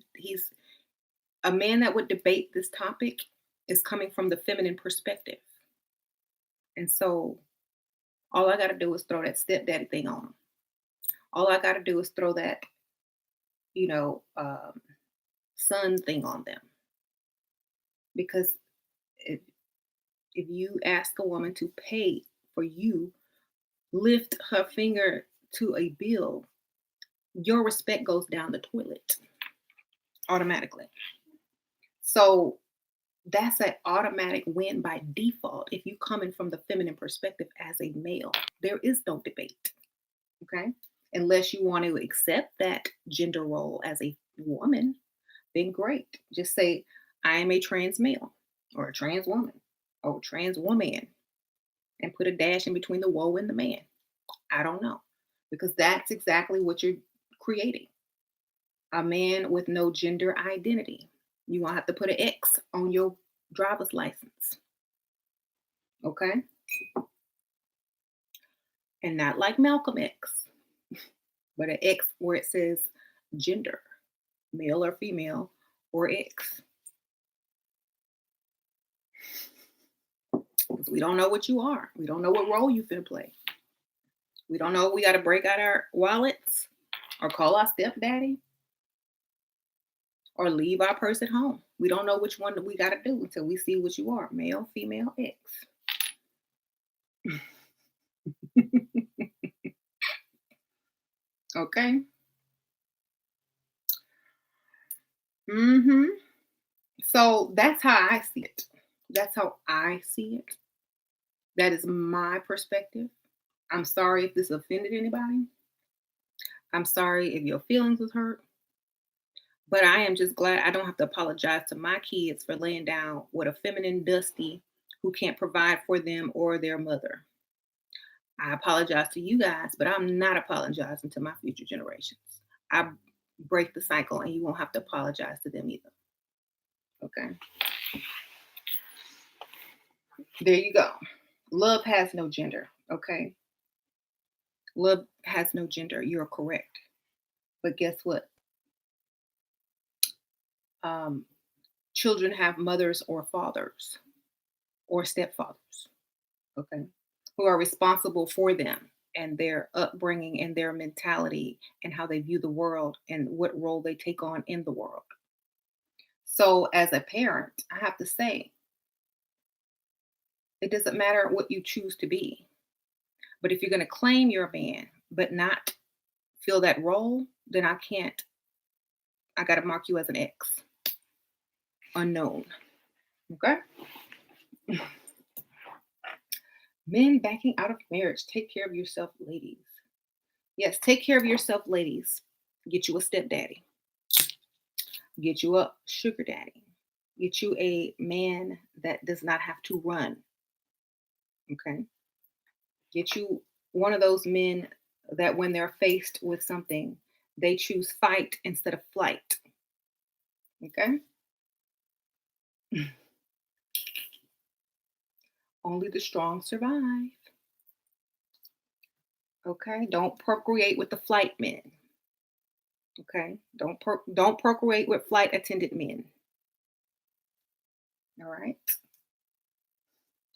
a man that would debate this topic is coming from the feminine perspective. And so all I gotta do is throw that stepdaddy thing on him. All I gotta do is throw that, you know, son thing on them. Because if if you ask a woman to pay for you, lift her finger to a bill, your respect goes down the toilet automatically. So that's an automatic win by default if you coming from the feminine perspective as a male. There is no debate, okay? Unless you want to accept that gender role as a woman, then great. Just say, I am a trans male or a trans woman or a trans woman and put a dash in between the woe and the man. I don't know. Because that's exactly what you're creating, a man with no gender identity. You won't have to put an X on your driver's license. Okay. And not like Malcolm X, but an X where it says gender, male or female, or X. Because we don't know what you are. We don't know what role you finna play. We don't know if we got to break out our wallets or call our stepdaddy or leave our purse at home. We don't know which one that we got to do until we see what you are, male, female, X. Okay. Hmm. So that's how I see it. That's how I see it. That is my perspective. I'm sorry if this offended anybody. I'm sorry if your feelings was hurt. But I am just glad I don't have to apologize to my kids for laying down with a feminine dusty who can't provide for them or their mother. I apologize to you guys, but I'm not apologizing to my future generations. I break the cycle and you won't have to apologize to them either. Okay. There you go. Love has no gender. Okay. Love has no gender. You're correct. But guess what? Um, Children have mothers or fathers or stepfathers. Okay. Who are responsible for them and their upbringing and their mentality and how they view the world and what role they take on in the world. So, as a parent, I have to say, it doesn't matter what you choose to be. But if you're going to claim you're a man, but not fill that role, then I can't, I got to mark you as an X, unknown. Okay. Men backing out of marriage. Take care of yourself, ladies. Yes, take care of yourself, ladies. Get you a stepdaddy. Get you a sugar daddy. Get you a man that does not have to run. Okay. Get you one of those men that when they're faced with something, they choose fight instead of flight. Okay. Only the strong survive. Okay. Don't procreate with the flight men. Okay. Don't procreate with flight attendant men. All right.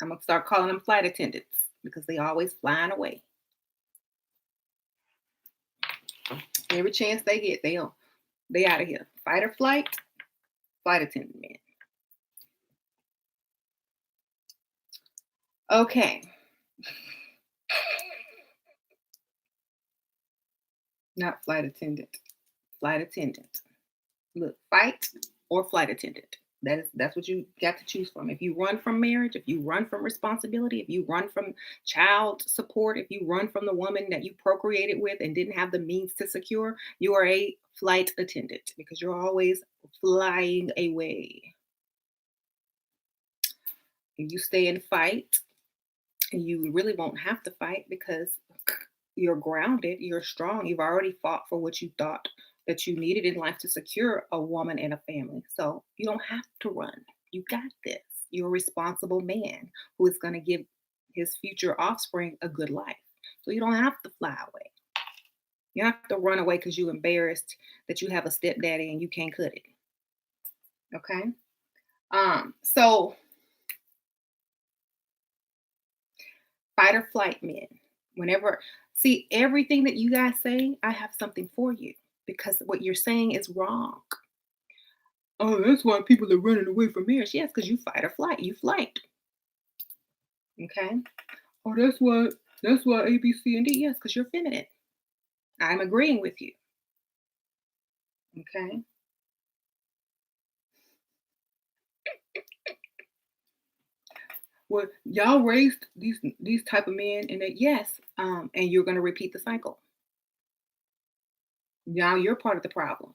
I'm gonna start calling them flight attendants because they always flying away. Every chance they get, they out of here. Fight or flight, flight attendant men. Okay. Not flight attendant. Flight attendant. Look, fight or flight attendant. That's what you got to choose from. If you run from marriage, if you run from responsibility, if you run from child support, if you run from the woman that you procreated with and didn't have the means to secure, you are a flight attendant because you're always flying away. If you stay and fight, you really won't have to fight because you're grounded, you're strong, you've already fought for what you thought that you needed in life to secure a woman and a family. So you don't have to run. You got this. You're a responsible man who is going to give his future offspring a good life. So you don't have to fly away. You don't have to run away because you're embarrassed that you have a stepdaddy and you can't cut it. Okay. So fight or flight men. Whenever see everything that you guys say, I have something for you because what you're saying is wrong. Oh, that's why people are running away from marriage. Yes, because you fight or flight. You flight. Okay. Oh, that's why A, B, C, and D. Yes, because you're feminine. I'm agreeing with you. Okay. Well, y'all raised these type of men, and that yes, and you're gonna repeat the cycle. Now you're part of the problem.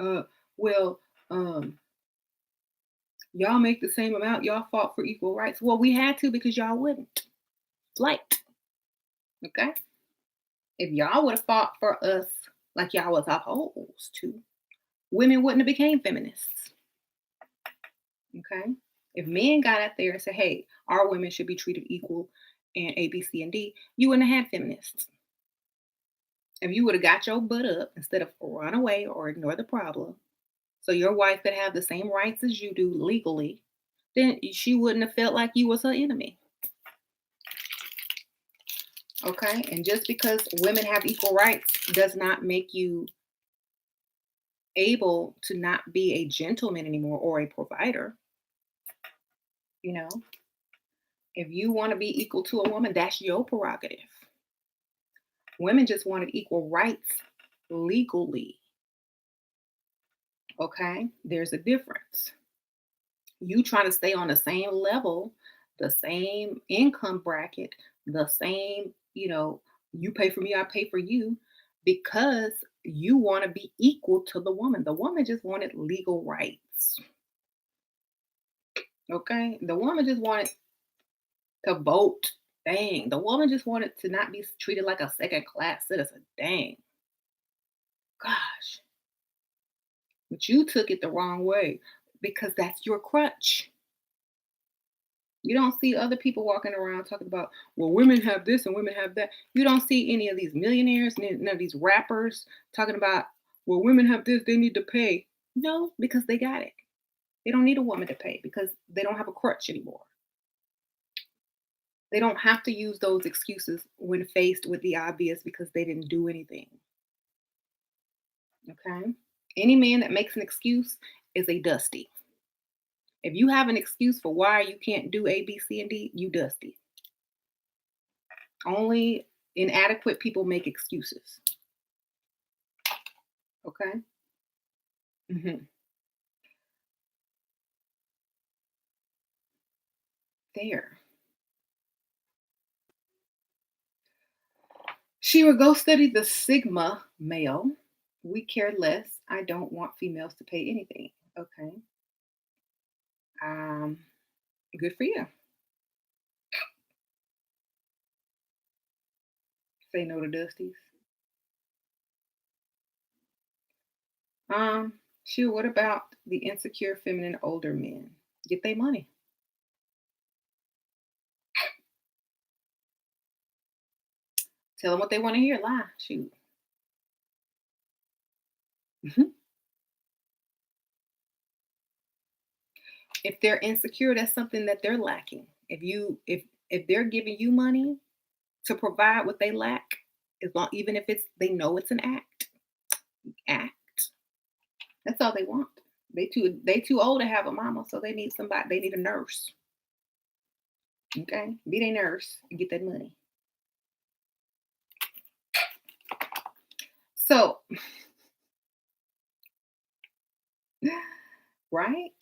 Uh, well, y'all make the same amount. Y'all fought for equal rights. Well, we had to because y'all wouldn't. Flight. Okay. If y'all would have fought for us like y'all was opposed to, women wouldn't have became feminists. Okay. If men got out there and said, hey, our women should be treated equal and A, B, C, and D, you wouldn't have had feminists. If you would have got your butt up instead of run away or ignore the problem, so your wife could have the same rights as you do legally, then she wouldn't have felt like you was her enemy. Okay. And just because women have equal rights does not make you able to not be a gentleman anymore or a provider. You know, if you want to be equal to a woman, that's your prerogative. Women just wanted equal rights legally. Okay? There's a difference. You trying to stay on the same level, the same income bracket, the same, you pay for me, I pay for you because you want to be equal to the woman. The woman just wanted legal rights. Okay? The woman just wanted to vote. Dang. The woman just wanted to not be treated like a second class citizen. Dang. Gosh. But you took it the wrong way because that's your crutch. You don't see other people walking around talking about, well, women have this and women have that. You don't see any of these millionaires, none of these rappers talking about, well, women have this, they need to pay. No, because they got it. They don't need a woman to pay because they don't have a crutch anymore. They don't have to use those excuses when faced with the obvious because they didn't do anything. Okay. Any man that makes an excuse is a dusty. If you have an excuse for why you can't do A, B, C, and D, you dusty. Only inadequate people make excuses. Okay. hmm There. She would go study the Sigma male. We care less. I don't want females to pay anything. Okay. Um, Good for you. Say no to Dusties. Shoot, what about the insecure feminine older men? Get their money. Tell them what they want to hear. Lie. Shoot. Mhm. If they're insecure, that's something that they're lacking. If they're giving you money to provide what they lack, as long even if it's they know it's an act. That's all they want. They too old to have a mama, so they need somebody. They need a nurse. Okay, be their nurse and get that money. So, right?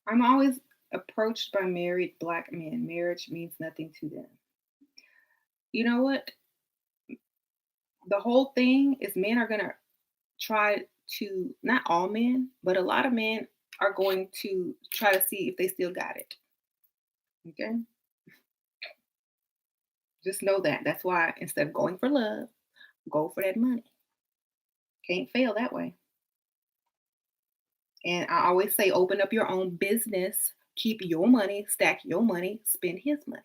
I'm always approached by married black men. Marriage means nothing to them. You know what? The whole thing is men are gonna try to, not all men, but a lot of men are going to try to see if they still got it. Okay? Just know that. That's why instead of going for love, go for that money. Can't fail that way. And I always say open up your own business, keep your money, stack your money, spend his money.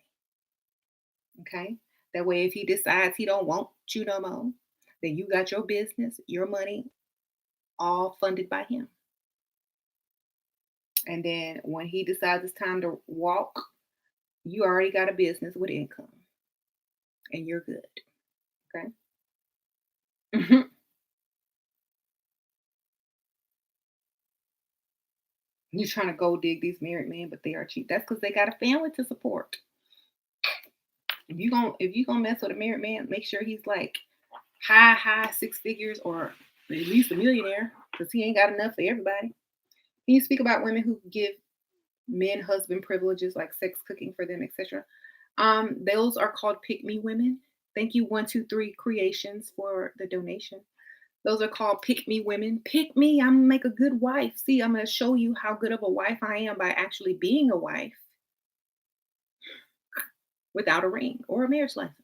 Okay? That way if he decides he don't want you no more, then you got your business, your money, all funded by him. And then when he decides it's time to walk, you already got a business with income and you're good. Okay. Mhm. You're trying to go dig these married men, but they are cheap. That's because they got a family to support. If you gonna mess with a married man, make sure he's like high six figures or at least a millionaire, because he ain't got enough for everybody. Can you speak about women who give men husband privileges like sex cooking for them, etc.? Those are called pick me women. Thank you, 123 Creations, for the donation. Those are called pick me women. Pick me. I'm gonna make a good wife. See, I'm gonna show you how good of a wife I am by actually being a wife without a ring or a marriage license.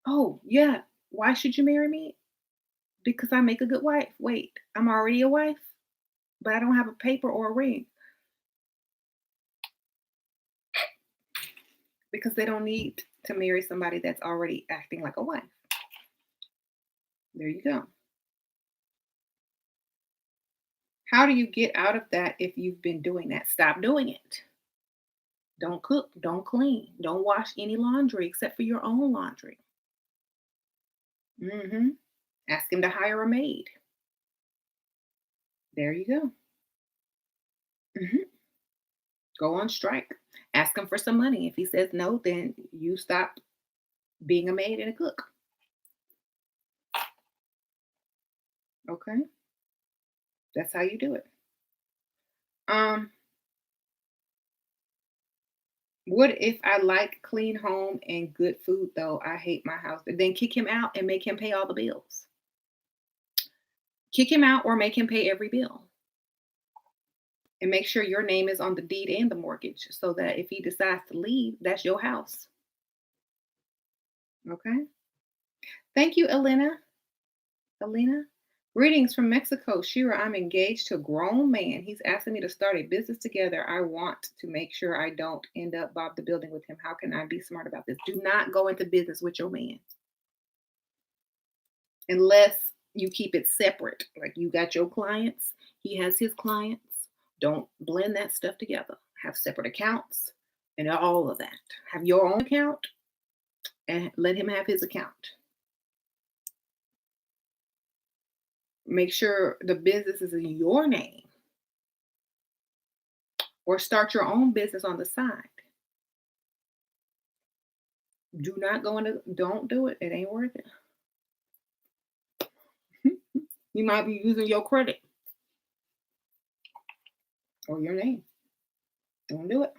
Oh, yeah. Why should you marry me? Because I make a good wife. Wait, I'm already a wife, but I don't have a paper or a ring because they don't need to marry somebody that's already acting like a wife. There you go. How do you get out of that if you've been doing that? Stop doing it. Don't cook, don't clean, don't wash any laundry except for your own laundry. Ask him to hire a maid. There you go. Mhm. Go on strike. Ask him for some money. If he says no, then you stop being a maid and a cook. Okay, that's how you do it. Um, what if I like clean home and good food though? I hate my house. Then kick him out and make him pay all the bills. Kick him out or make him pay every bill. And make sure your name is on the deed and the mortgage so that if he decides to leave, that's your house. Okay. Thank you, Elena. Greetings from Mexico. Shira, I'm engaged to a grown man. He's asking me to start a business together. I want to make sure I don't end up Bob the building with him. How can I be smart about this? Do not go into business with your man unless you keep it separate. Like you got your clients, he has his clients. Don't blend that stuff together. Have separate accounts and all of that. Have your own account and let him have his account. Make sure the business is in your name or start your own business on the side. Do not go into, don't do it. It ain't worth it. You might be using your credit or your name. Don't do it.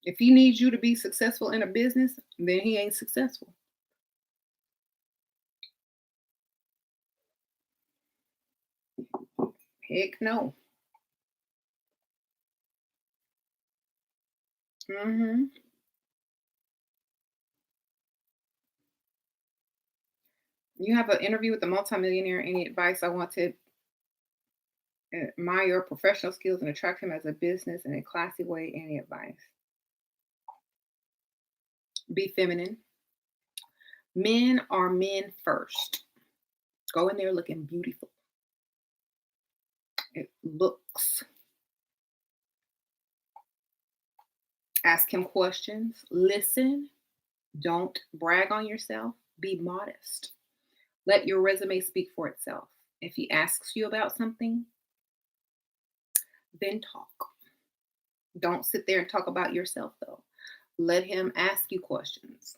If he needs you to be successful in a business, then he ain't successful. Heck no. hmm You have an interview with a multimillionaire. Any advice? I want to admire your professional skills and attract him as a business in a classy way. Any advice? Be feminine. Men are men first. Go in there looking beautiful. It looks. Ask him questions. Listen. Don't brag on yourself. Be modest. Let your resume speak for itself. If he asks you about something, then talk. Don't sit there and talk about yourself, though. Let him ask you questions.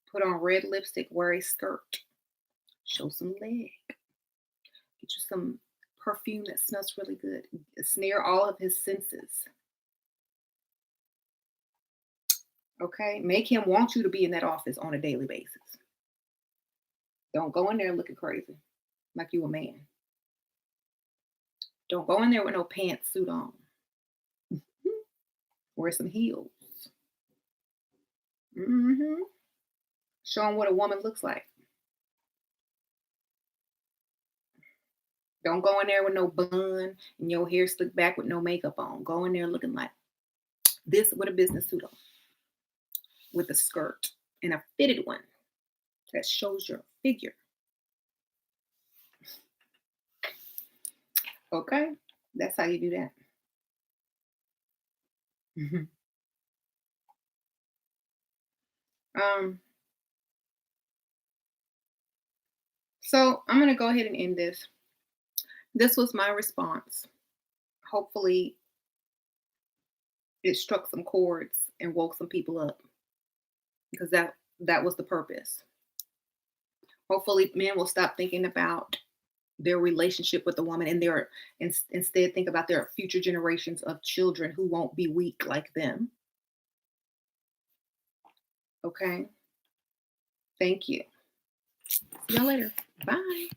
Put on red lipstick, wear a skirt, show some leg, get you some perfume that smells really good. Snare all of his senses. Okay? Make him want you to be in that office on a daily basis. Don't go in there looking crazy like you a man. Don't go in there with no pantsuit on. Wear some heels. hmm Show them what a woman looks like. Don't go in there with no bun and your hair slicked back with no makeup on. Go in there looking like this with a business suit on, with a skirt and a fitted one that shows your figure. Okay? That's how you do that. Mhm. Um, so I'm going to go ahead and end this. This was my response. Hopefully, it struck some chords and woke some people up because that was the purpose. Hopefully, men will stop thinking about their relationship with the woman and instead think about their future generations of children who won't be weak like them. Okay. Thank you. See y'all later. Bye.